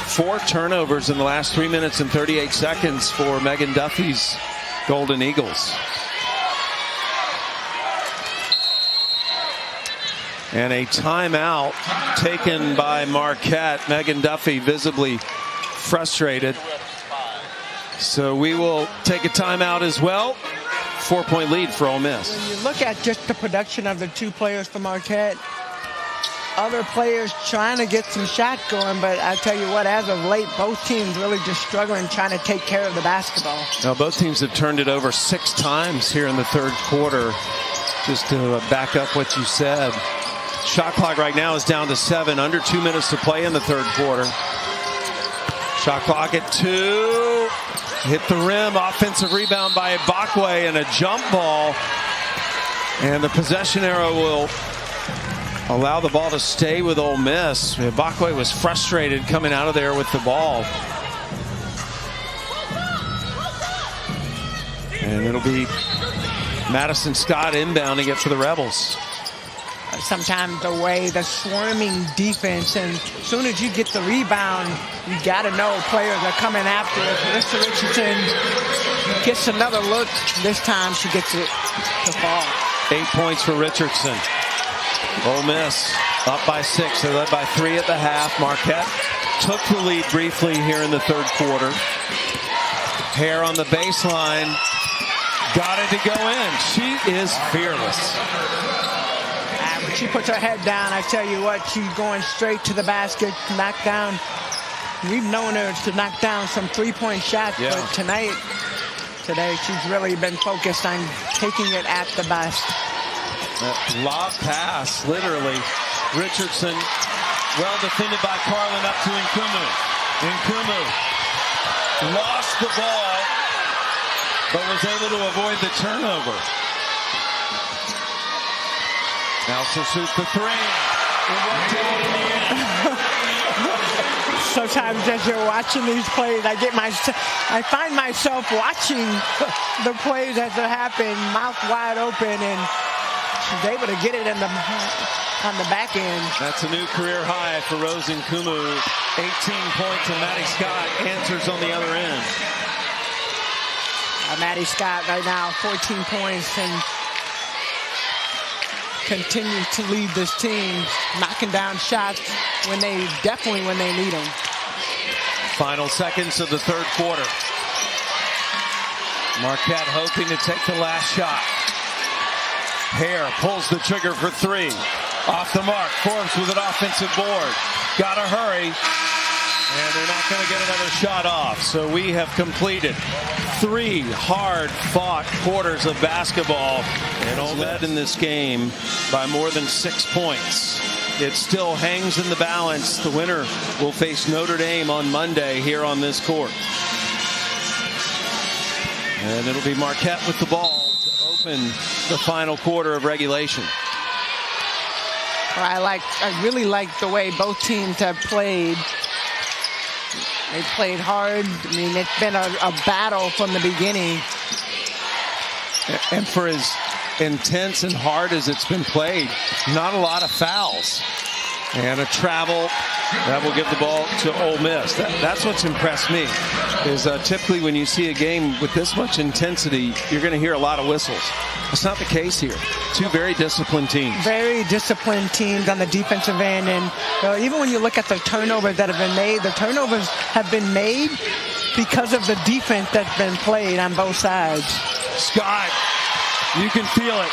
4 turnovers in the last 3 minutes and 38 seconds for Megan Duffy's Golden Eagles. And a timeout taken by Marquette. Megan Duffy visibly frustrated. So we will take a timeout as well. 4-point lead for Ole Miss. When you look at just the production of the 2 players for Marquette, other players trying to get some shots going, but I tell you what, as of late, both teams really just struggling trying to take care of the basketball. Now, both teams have turned it over 6 times here in the third quarter. Just to back up what you said. Shot clock right now is down to 7, under 2 minutes to play in the third quarter. Shot clock at 2. Hit the rim. Offensive rebound by Ibakwe and a jump ball. And the possession arrow will allow the ball to stay with Ole Miss. Ibakwe was frustrated coming out of there with the ball. And it'll be Madison Scott inbounding it for the Rebels. Sometimes the way the swarming defense, and as soon as you get the rebound, you got to know players are coming after it. Carissa Richardson gets another look. This time she gets it to fall. 8 points for Richardson. Ole Miss up by 6. They're led by 3 at the half. Marquette took the lead briefly here in the third quarter. Hare on the baseline. Got it to go in. She is fearless. She puts her head down. I tell you what, she's going straight to the basket, knock down. We've known her to knock down some 3-point shots, but today she's really been focused on taking it at the basket. Lob pass, literally. Richardson, well defended by Carlin, up to Nkumu. Nkumu lost the ball, but was able to avoid the turnover. Now she'll shoot the 3. Sometimes as you're watching these plays, I find myself watching the plays as they're happening, mouth wide open, and she's able to get it on the back end. That's a new career high for Rose Nkumu. 18 points, and Maddie Scott answers on the other end. Maddie Scott right now, 14 points, and continues to lead this team, knocking down shots definitely when they need them. Final seconds of the third quarter. Marquette hoping to take the last shot. Hare pulls the trigger for three. Off the mark. Forbes with an offensive board. Gotta hurry. And they're not going to get another shot off. So we have completed 3 hard-fought quarters of basketball. And all led in this game by more than 6 points. It still hangs in the balance. The winner will face Notre Dame on Monday here on this court. And it'll be Marquette with the ball to open the final quarter of regulation. I really like the way both teams have played. They played hard. I mean, it's been a battle from the beginning. And for as intense and hard as it's been played, not a lot of fouls. And a travel that will give the ball to Ole Miss. That's what's impressed me, is typically when you see a game with this much intensity, you're going to hear a lot of whistles. That's not the case here. 2 very disciplined teams. Very disciplined teams on the defensive end. And even when you look at the turnovers that have been made, the turnovers have been made because of the defense that's been played on both sides. Scott, you can feel it.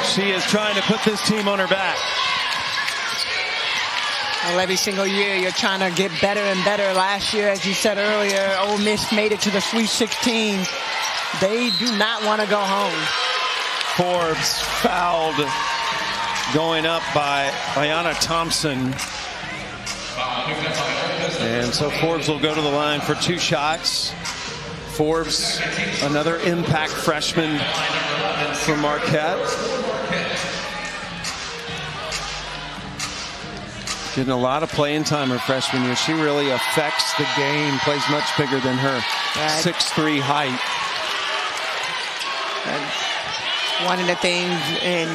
She is trying to put this team on her back. Well, every single year you're trying to get better and better. Last year, as you said earlier, Ole Miss made it to the Sweet 16. They do not want to go home. Forbes fouled going up by Ayanna Thompson. And so Forbes will go to the line for 2 shots. Forbes, another impact freshman from Marquette. Getting a lot of playing time her freshman year. She really affects the game, plays much bigger than her 6'3" height. And one of the things in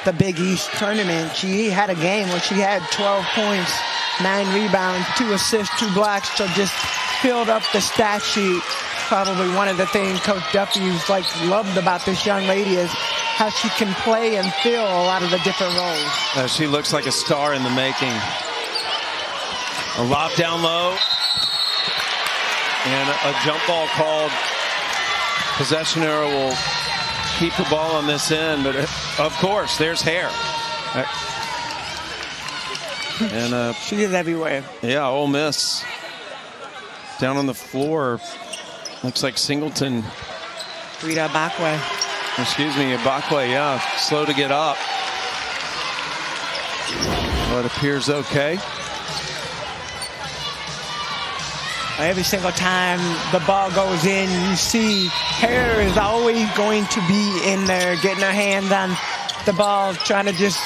the Big East tournament, she had a game where she had 12 points, 9 rebounds, 2 assists, 2 blocks, so just filled up the stat sheet. Probably one of the things Coach Duffy's loved about this young lady is how she can play and fill a lot of the different roles. She looks like a star in the making. A lob down low. And a jump ball called. Possession arrow will keep the ball on this end. But, of course, there's Hare. And she is everywhere. Yeah, Ole Miss down on the floor. Looks like Singleton. Rita Bakwe. Excuse me, Bakwe, yeah. Slow to get up. But appears okay. Every single time the ball goes in, you see Hare is always going to be in there, getting her hands on the ball, trying to just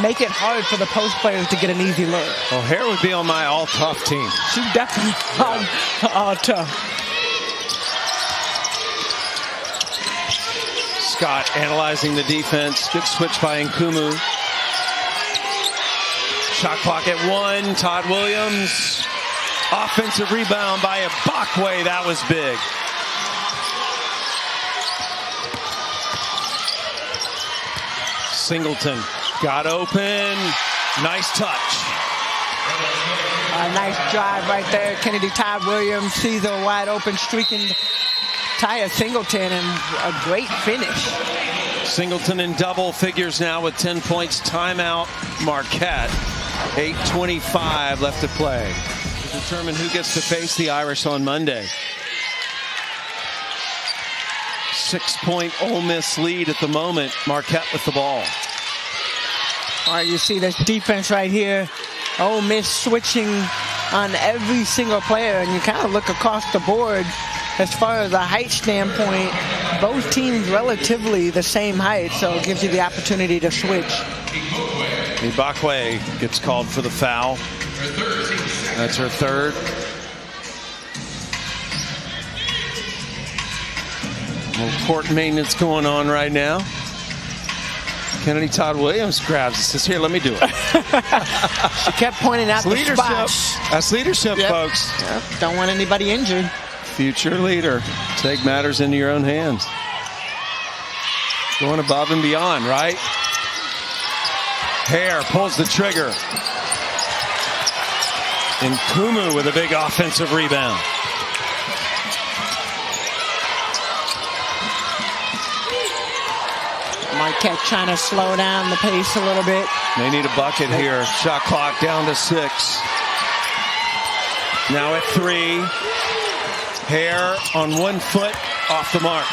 make it hard for the post players to get an easy look. Well, Hare would be on my all-tough team. She's definitely all tough. Scott analyzing the defense. Good switch by Nkumu. Shot clock at 1. Todd Williams. Offensive rebound by Ibakwe. That was big. Singleton got open. Nice touch. A nice drive right there. Kennedy Todd Williams sees a wide open streaking Taya Singleton, and a great finish. Singleton in double figures now with 10 points. Timeout Marquette. 8:25 left to play to determine who gets to face the Irish on Monday. 6-point Ole Miss lead at the moment. Marquette with the ball. All right, you see this defense right here. Ole Miss switching on every single player, and you kind of look across the board as far as a height standpoint. Both teams relatively the same height, so it gives you the opportunity to switch. Ibakwe gets called for the foul. That's her third. A little court maintenance going on right now. Kennedy Todd Williams grabs it. Says, "Here, let me do it." She kept pointing out the spots. That's leadership, folks. Yep. Don't want anybody injured. Future leader. Take matters into your own hands. Going above and beyond, right? Hare pulls the trigger. And Kumu with a big offensive rebound. Marquette trying to slow down the pace a little bit. They need a bucket here. Shot clock down to 6. Now at 3. Hare on 1 foot off the mark.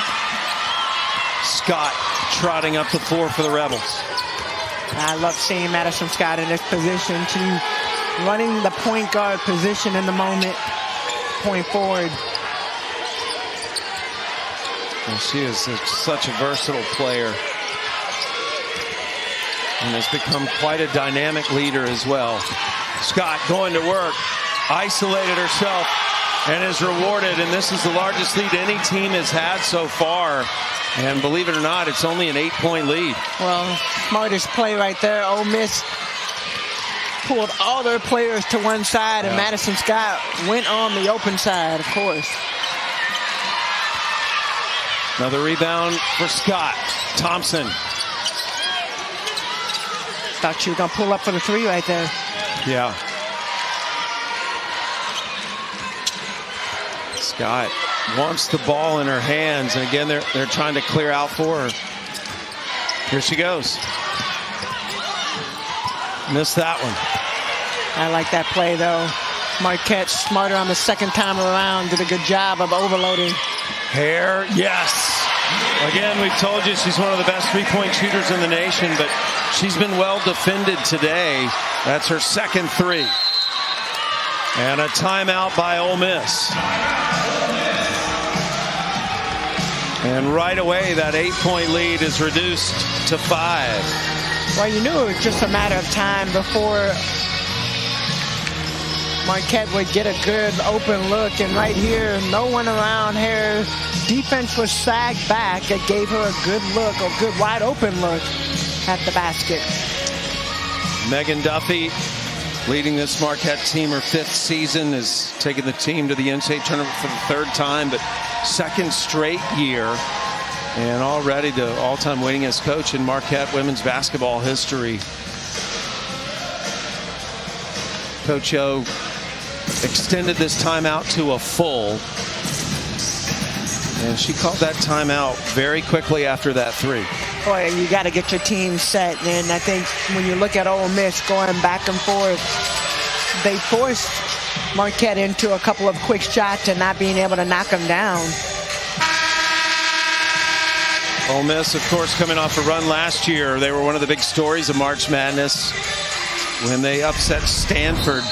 Scott trotting up the floor for the Rebels. I love seeing Madison Scott in this position, too. Running the point guard position in the moment. Point forward. Well, she is such a versatile player. And has become quite a dynamic leader as well. Scott going to work. Isolated herself and is rewarded. And this is the largest lead any team has had so far. And believe it or not, it's only an 8-point lead. Well, smartest play right there. Ole Miss pulled all their players to one side, and Madison Scott went on the open side, of course. Another rebound for Scott. Thompson. Thought she was going to pull up for the 3 right there. Yeah. Scott wants the ball in her hands, and again, they're trying to clear out for her. Here she goes. Missed that one. I like that play, though. Marquette smarter on the second time around. Did a good job of overloading. Hare, yes. Again, we've told you she's one of the best three-point shooters in the nation, but she's been well defended today. That's her second 3. And a timeout by Ole Miss. And right away, that 8-point lead is reduced to 5. Well, you knew it was just a matter of time before Marquette would get a good open look. And right here, no one around here. Defense was sagged back. It gave her a good look, a good wide open look at the basket. Megan Duffy, leading this Marquette team, her 5th season, is taking the team to the NCAA tournament for the 3rd time, but 2nd straight year, and already the all-time winningest coach in Marquette women's basketball history. Coach O extended this timeout to a full, and she called that timeout very quickly after that 3. Boy, you got to get your team set, and I think when you look at Ole Miss going back and forth, they forced Marquette into a couple of quick shots and not being able to knock them down. Ole Miss, of course, coming off a run last year. They were one of the big stories of March Madness when they upset Stanford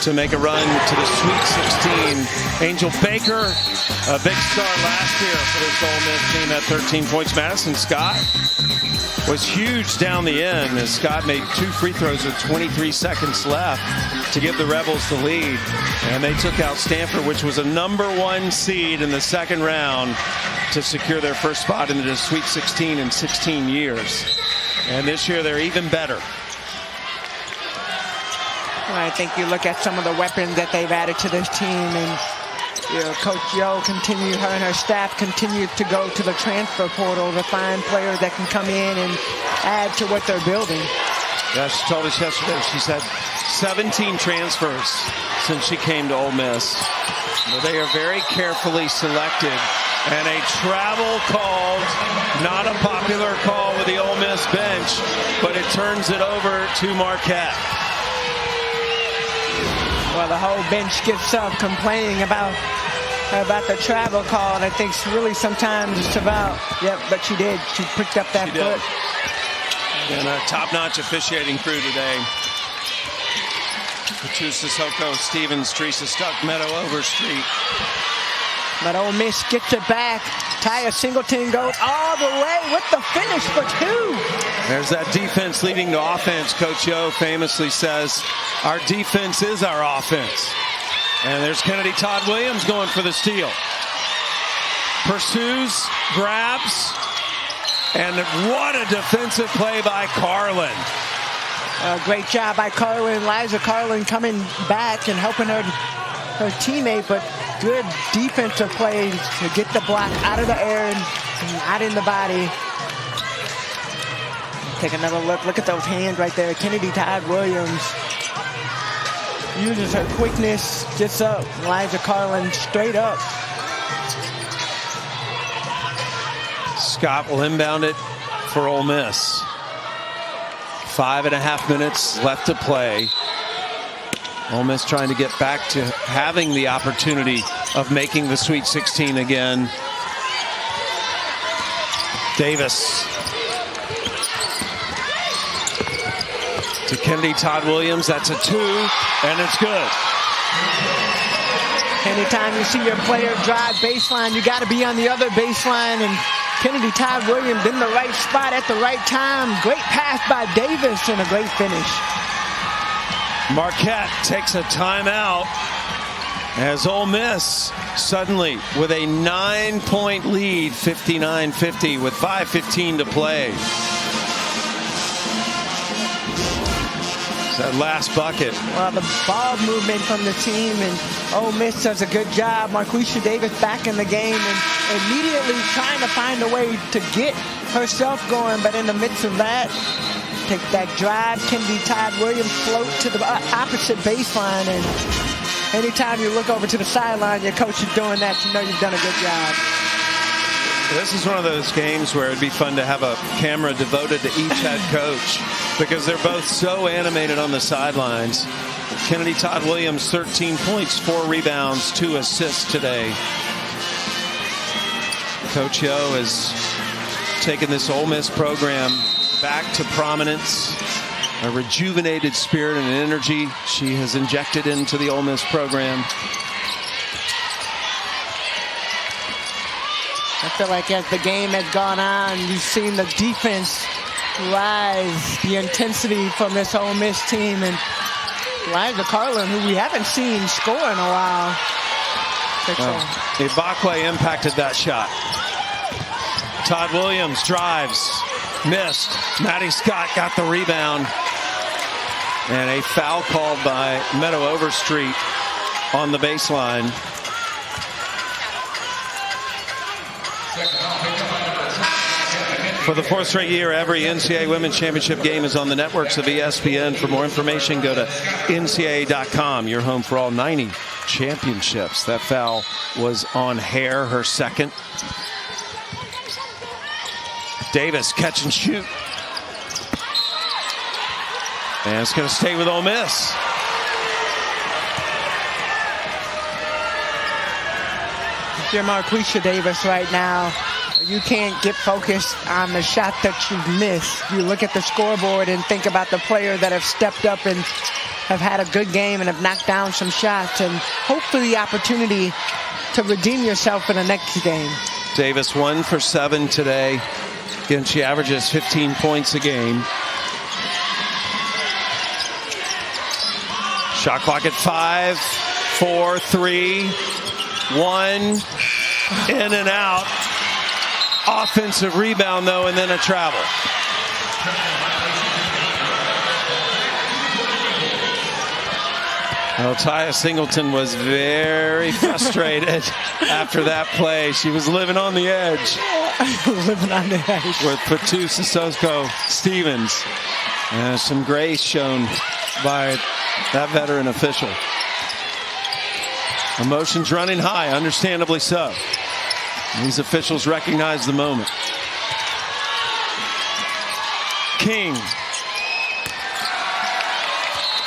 to make a run to the Sweet 16. Angel Baker, a big star last year for this Ole Miss team at 13 points. Madison Scott was huge down the end as Scott made 2 free throws with 23 seconds left to give the Rebels the lead. And they took out Stanford, which was a #1 seed in the 2nd round, to secure their first spot into the Sweet 16 in 16 years. And this year they're even better. I think you look at some of the weapons that they've added to this team, and Coach Yo her and her staff continue to go to the transfer portal to find players that can come in and add to what they're building. Yeah, she told us yesterday she's had 17 transfers since she came to Ole Miss. But they are very carefully selected, and a travel called, not a popular call with the Ole Miss bench, but it turns it over to Marquette. Well, the whole bench gets up complaining about the travel call, and I think really sometimes it's about, but she did. She picked up that foot. And a top-notch officiating crew today. Patricia Sissoko, Stevens, Teresa Stuck, Meadow, Overstreet. But Ole Miss gets it back. Taya Singleton goes all the way with the finish for 2. There's that defense leading to offense. Coach Yo famously says, our defense is our offense. And there's Kennedy Todd Williams going for the steal. Pursues, grabs, and what a defensive play by Carlin. Great job by Carlin. Liza Carlin coming back and helping her teammate, but good defensive play to get the block out of the air and out in the body. Take another look. Look at those hands right there. Kennedy Todd Williams uses her quickness, gets up. Elijah Carlin straight up. Scott will inbound it for Ole Miss. 5.5 minutes left to play. Ole Miss trying to get back to having the opportunity of making the Sweet 16 again. Davis to Kennedy Todd Williams. That's a 2, and it's good. Anytime you see your player drive baseline, you got to be on the other baseline. And Kennedy Todd Williams in the right spot at the right time. Great pass by Davis and a great finish. Marquette takes a timeout as Ole Miss suddenly with a 9-point lead, 59-50 with 5:15 to play. That last bucket. Well, the ball movement from the team, and Ole Miss does a good job. Marquesha Davis back in the game and immediately trying to find a way to get herself going. But in the midst of that, take that drive. Kennedy Todd Williams float to the opposite baseline. And anytime you look over to the sideline, your coach is doing that, you know you've done a good job. This is one of those games where it'd be fun to have a camera devoted to each head coach because they're both so animated on the sidelines. Kennedy Todd Williams, 13 points, 4 rebounds, 2 assists today. Coach Yo has taken this Ole Miss program back to prominence. A rejuvenated spirit and energy she has injected into the Ole Miss program. I feel like as the game has gone on, you've seen the defense rise, the intensity from this Ole Miss team. And Elijah Carlin, who we haven't seen score in a while. Ibakwe impacted that shot. Todd Williams drives, missed. Maddie Scott got the rebound. And a foul called by Meadow Overstreet on the baseline. For the 4th straight year, every NCAA Women's Championship game is on the networks of ESPN. For more information, go to NCAA.com. Your home for all 90 championships. That foul was on Hare, her second. Davis, catch and shoot. And it's going to stay with Ole Miss. If you're Marquesha Davis right now, you can't get focused on the shot that you've missed. You look at the scoreboard and think about the players that have stepped up and have had a good game and have knocked down some shots, and hopefully the opportunity to redeem yourself in the next game. Davis 1 for 7 today. Again, she averages 15 points a game. Shot clock at 5, 4, 3, 1, in and out. Offensive rebound, though, and then a travel. Well, Taya Singleton was very frustrated after that play. She was living on the edge. Living on the edge. With Patu Sissoko Stevens. And some grace shown by that veteran official. Emotions running high, understandably so. These officials recognize the moment. King.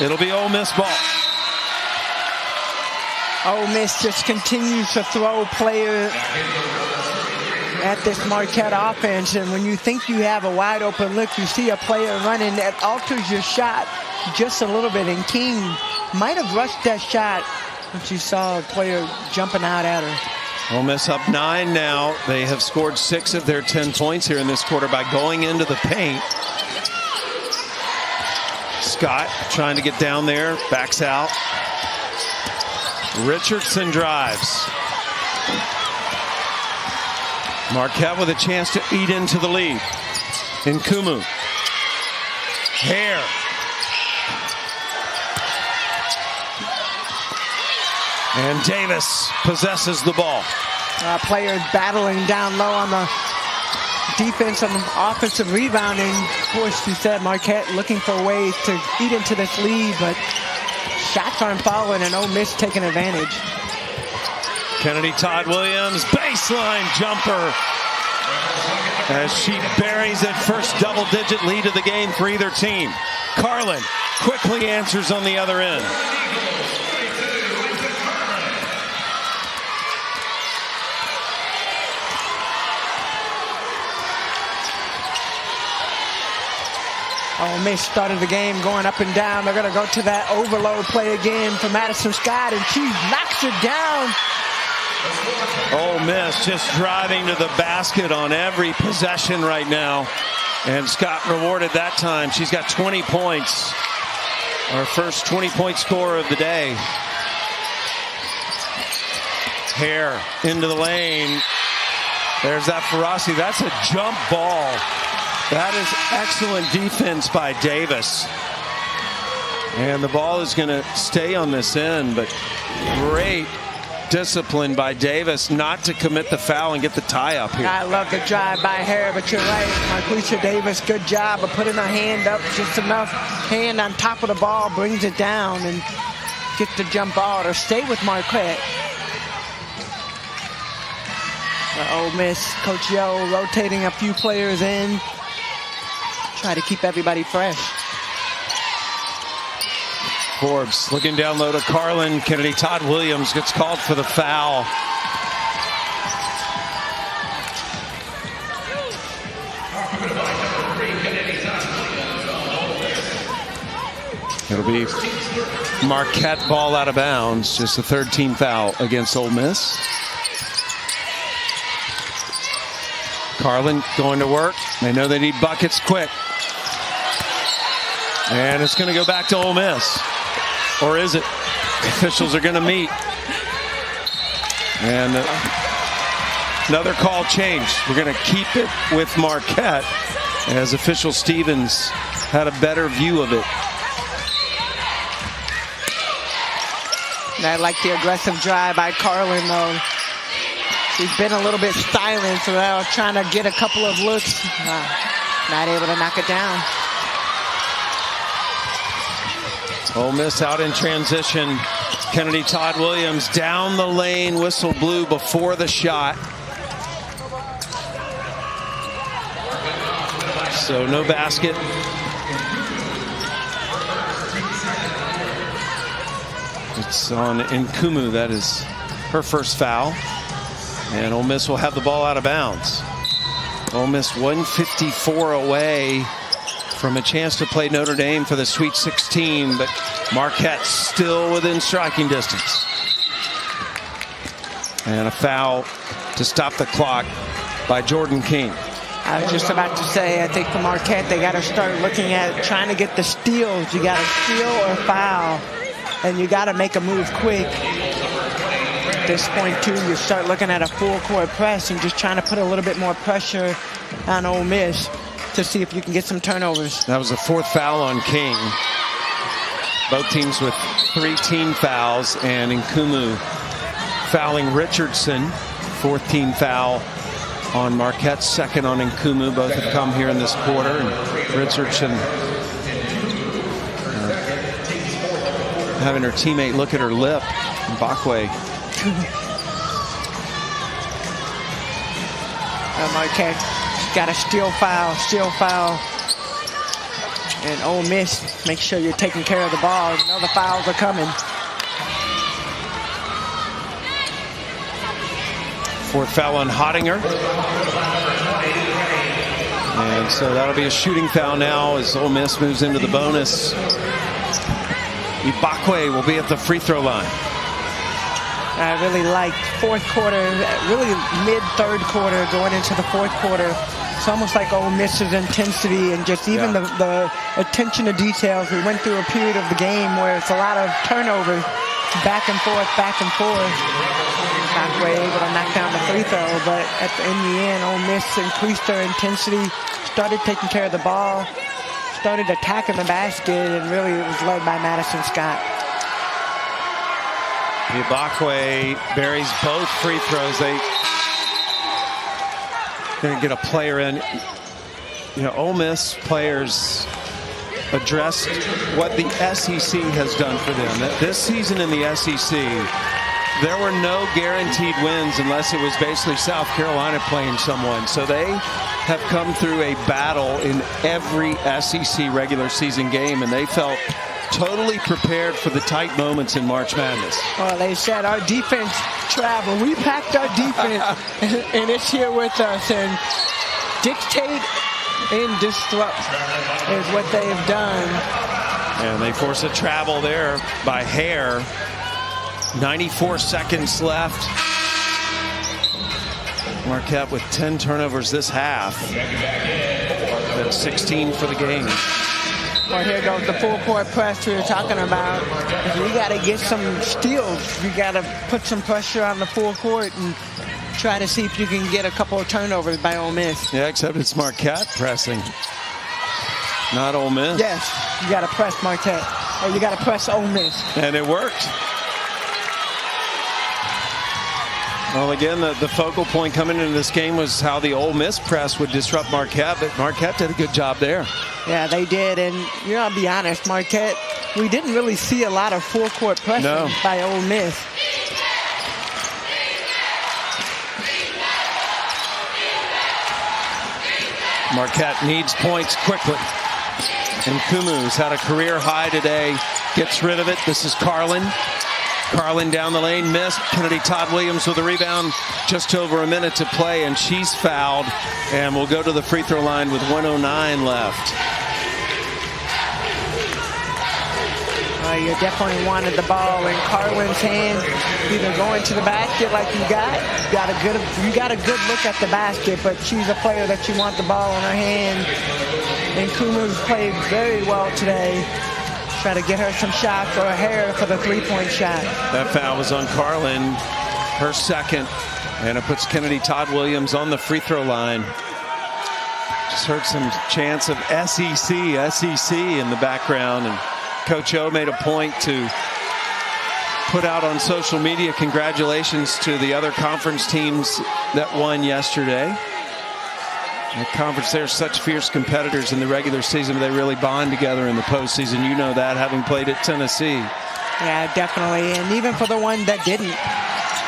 It'll be Ole Miss ball. Ole Miss just continues to throw players at this Marquette offense, and when you think you have a wide open look, you see a player running that alters your shot just a little bit, and King might have rushed that shot, but you saw a player jumping out at her. Ole Miss up 9 now. They have scored 6 of their 10 points here in this quarter by going into the paint. Scott trying to get down there, backs out. Richardson drives. Marquette with a chance to eat into the lead. Nkumu. Hare. And Davis possesses the ball. Players battling down low on the defense and offensive rebounding. Of course, you said Marquette looking for ways to eat into this lead, but shots aren't falling, and Ole Miss taking advantage. Kennedy Todd Williams, baseline jumper, as she buries that first double-digit lead of the game for either team. Carlin quickly answers on the other end. Ole Miss started the game going up and down. They're going to go to that overload play again for Madison Scott, and she knocks it down. Ole Miss just driving to the basket on every possession right now. And Scott rewarded that time. She's got 20 points. Our first 20-point scorer of the day. Hare into the lane. There's that ferocity. That's a jump ball. That is excellent defense by Davis. And the ball is going to stay on this end, but great discipline by Davis not to commit the foul and get the tie up here. I love the drive by Hare, but you're right. Marquisha Davis, good job of putting her hand up just enough. Hand on top of the ball, brings it down and gets the jump ball to stay with Marquette. Ole Miss, Coach Yo rotating a few players in. Try to keep everybody fresh. Forbes looking down low to Carlin. Kennedy Todd Williams gets called for the foul. It'll be Marquette ball out of bounds. Just the third team foul against Ole Miss. Carlin going to work. They know they need buckets quick. And it's going to go back to Ole Miss. Or is it? Officials are going to meet. And another call change. We're going to keep it with Marquette, as official Stevens had a better view of it. I like the aggressive drive by Carlin, though. She's been a little bit silent, so they're trying to get a couple of looks. Not able to knock it down. Ole Miss out in transition. Kennedy Todd Williams down the lane. Whistle blew before the shot. So no basket. It's on Nkumu. That is her first foul. And Ole Miss will have the ball out of bounds. Ole Miss 154 away from a chance to play Notre Dame for the Sweet 16, but Marquette still within striking distance. And a foul to stop the clock by Jordan King. I was just about to say, I think for Marquette, they got to start looking at trying to get the steals. You got to steal or foul, and you got to make a move quick. At this point, too, you start looking at a full-court press and just trying to put a little bit more pressure on Ole Miss to see if you can get some turnovers. That was the fourth foul on King. Both teams with 3 team fouls, and Nkumu fouling Richardson. Fourth team foul on Marquette, second on Nkumu. Both have come here in this quarter, and Richardson having her teammate look at her lip. Bakwe. Marquette got a steal foul. And Ole Miss, make sure you're taking care of the ball. You know the fouls are coming. Fourth foul on Hottinger. And so that'll be a shooting foul now as Ole Miss moves into the bonus. Ibakwe will be at the free throw line. I really liked fourth quarter, really mid-third quarter going into the fourth quarter. It's almost like Ole Miss's intensity and just even the attention to details. We went through a period of the game where it's a lot of turnovers, back and forth. Not quite able to knock down the free throw, but in the end, Ole Miss increased their intensity, started taking care of the ball, started attacking the basket, and really it was led by Madison Scott. Ibakwe buries both free throws. going to get a player in. You know, Ole Miss players addressed what the SEC has done for them. This season in the SEC, there were no guaranteed wins unless it was basically South Carolina playing someone. So they have come through a battle in every SEC regular season game, and they felt totally prepared for the tight moments in March Madness. Well, they said our defense traveled. We packed our defense, and it's here with us. And dictate and disrupt is what they have done. And they force a travel there by Hare. 94 seconds left. Marquette with 10 turnovers this half. That's 16 for the game. Well, here goes the full court press we were talking about. We got to get some steals. We got to put some pressure on the full court and try to see if you can get a couple of turnovers by Ole Miss. Yeah, except it's Marquette pressing, not Ole Miss. Yes, you got to press Marquette, or you got to press Ole Miss. And it worked. Well, again, the focal point coming into this game was how the Ole Miss press would disrupt Marquette, but Marquette did a good job there. Yeah, they did, and you know, I'll be honest, Marquette, we didn't really see a lot of full court pressing by Ole Miss. Marquette needs points quickly. And Kumu's had a career high today. Gets rid of it. This is Carlin. Carlin down the lane, missed. Kennedy Todd Williams with a rebound. Just over a minute to play, and she's fouled. And we'll go to the free throw line with 1:09 left. You definitely wanted the ball in Carlin's hand, either going to the basket like you got a good look at the basket, but she's a player that you want the ball in her hand. And Kumu's played very well today. Try to get her some shots or Hare for the three-point shot. That foul was on Carlin, her second, and it puts Kennedy Todd Williams on the free throw line. Just heard some chants of SEC in the background, and Coach O made a point to put out on social media congratulations to the other conference teams that won yesterday. The conference, there's such fierce competitors in the regular season, but they really bond together in the postseason. You know that, having played at Tennessee. Yeah, definitely. And even for the one that didn't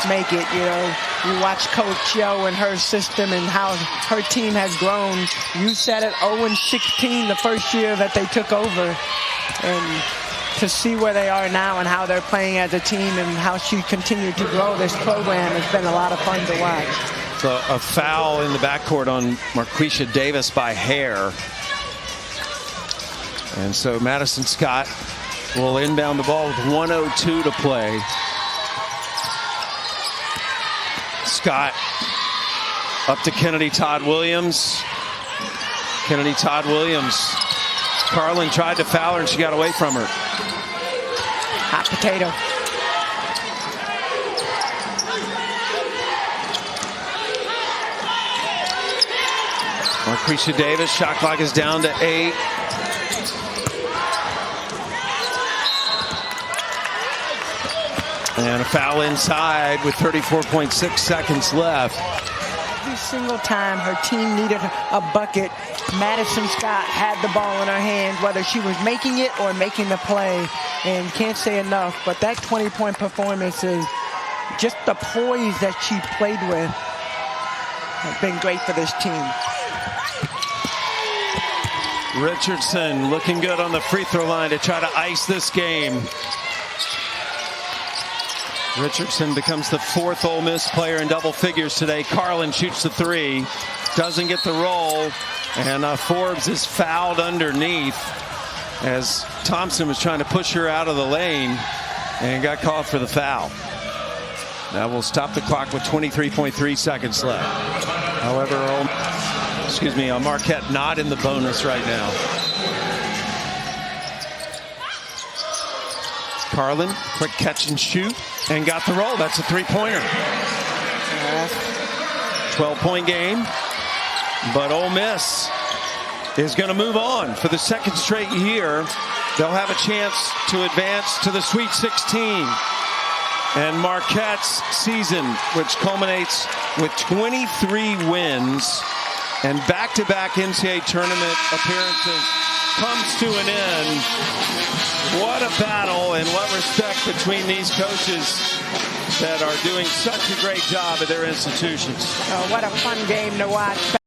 make it, you know, you watch Coach O and her system and how her team has grown. You said it, 0-16 the first year that they took over. And to see where they are now and how they're playing as a team and how she continued to grow this program has been a lot of fun to watch. So a foul in the backcourt on Marquisha Davis by Hare. And so Madison Scott will inbound the ball with 1:02 to play. Scott up to Kennedy Todd Williams. Kennedy Todd Williams. Carlin tried to foul her and she got away from her. Hot potato. Marquisha Davis, shot clock is down to 8. And a foul inside with 34.6 seconds left. Every single time her team needed a bucket, Madison Scott had the ball in her hand, whether she was making it or making the play. And can't say enough, but that 20-point performance is just the poise that she played with has been great for this team. Richardson looking good on the free throw line to try to ice this game. Richardson becomes the 4th Ole Miss player in double figures today. Carlin shoots the 3, doesn't get the roll, and Forbes is fouled underneath as Thompson was trying to push her out of the lane and got called for the foul. Now we'll stop the clock with 23.3 seconds left. However, Marquette not in the bonus right now. Carlin, quick catch and shoot, and got the roll. That's a three-pointer. 12-point game, but Ole Miss is going to move on for the second straight year. They'll have a chance to advance to the Sweet 16. And Marquette's season, which culminates with 23 wins, And back-to-back NCAA tournament appearances comes to an end. What a battle and what respect between these coaches that are doing such a great job at their institutions. What a fun game to watch.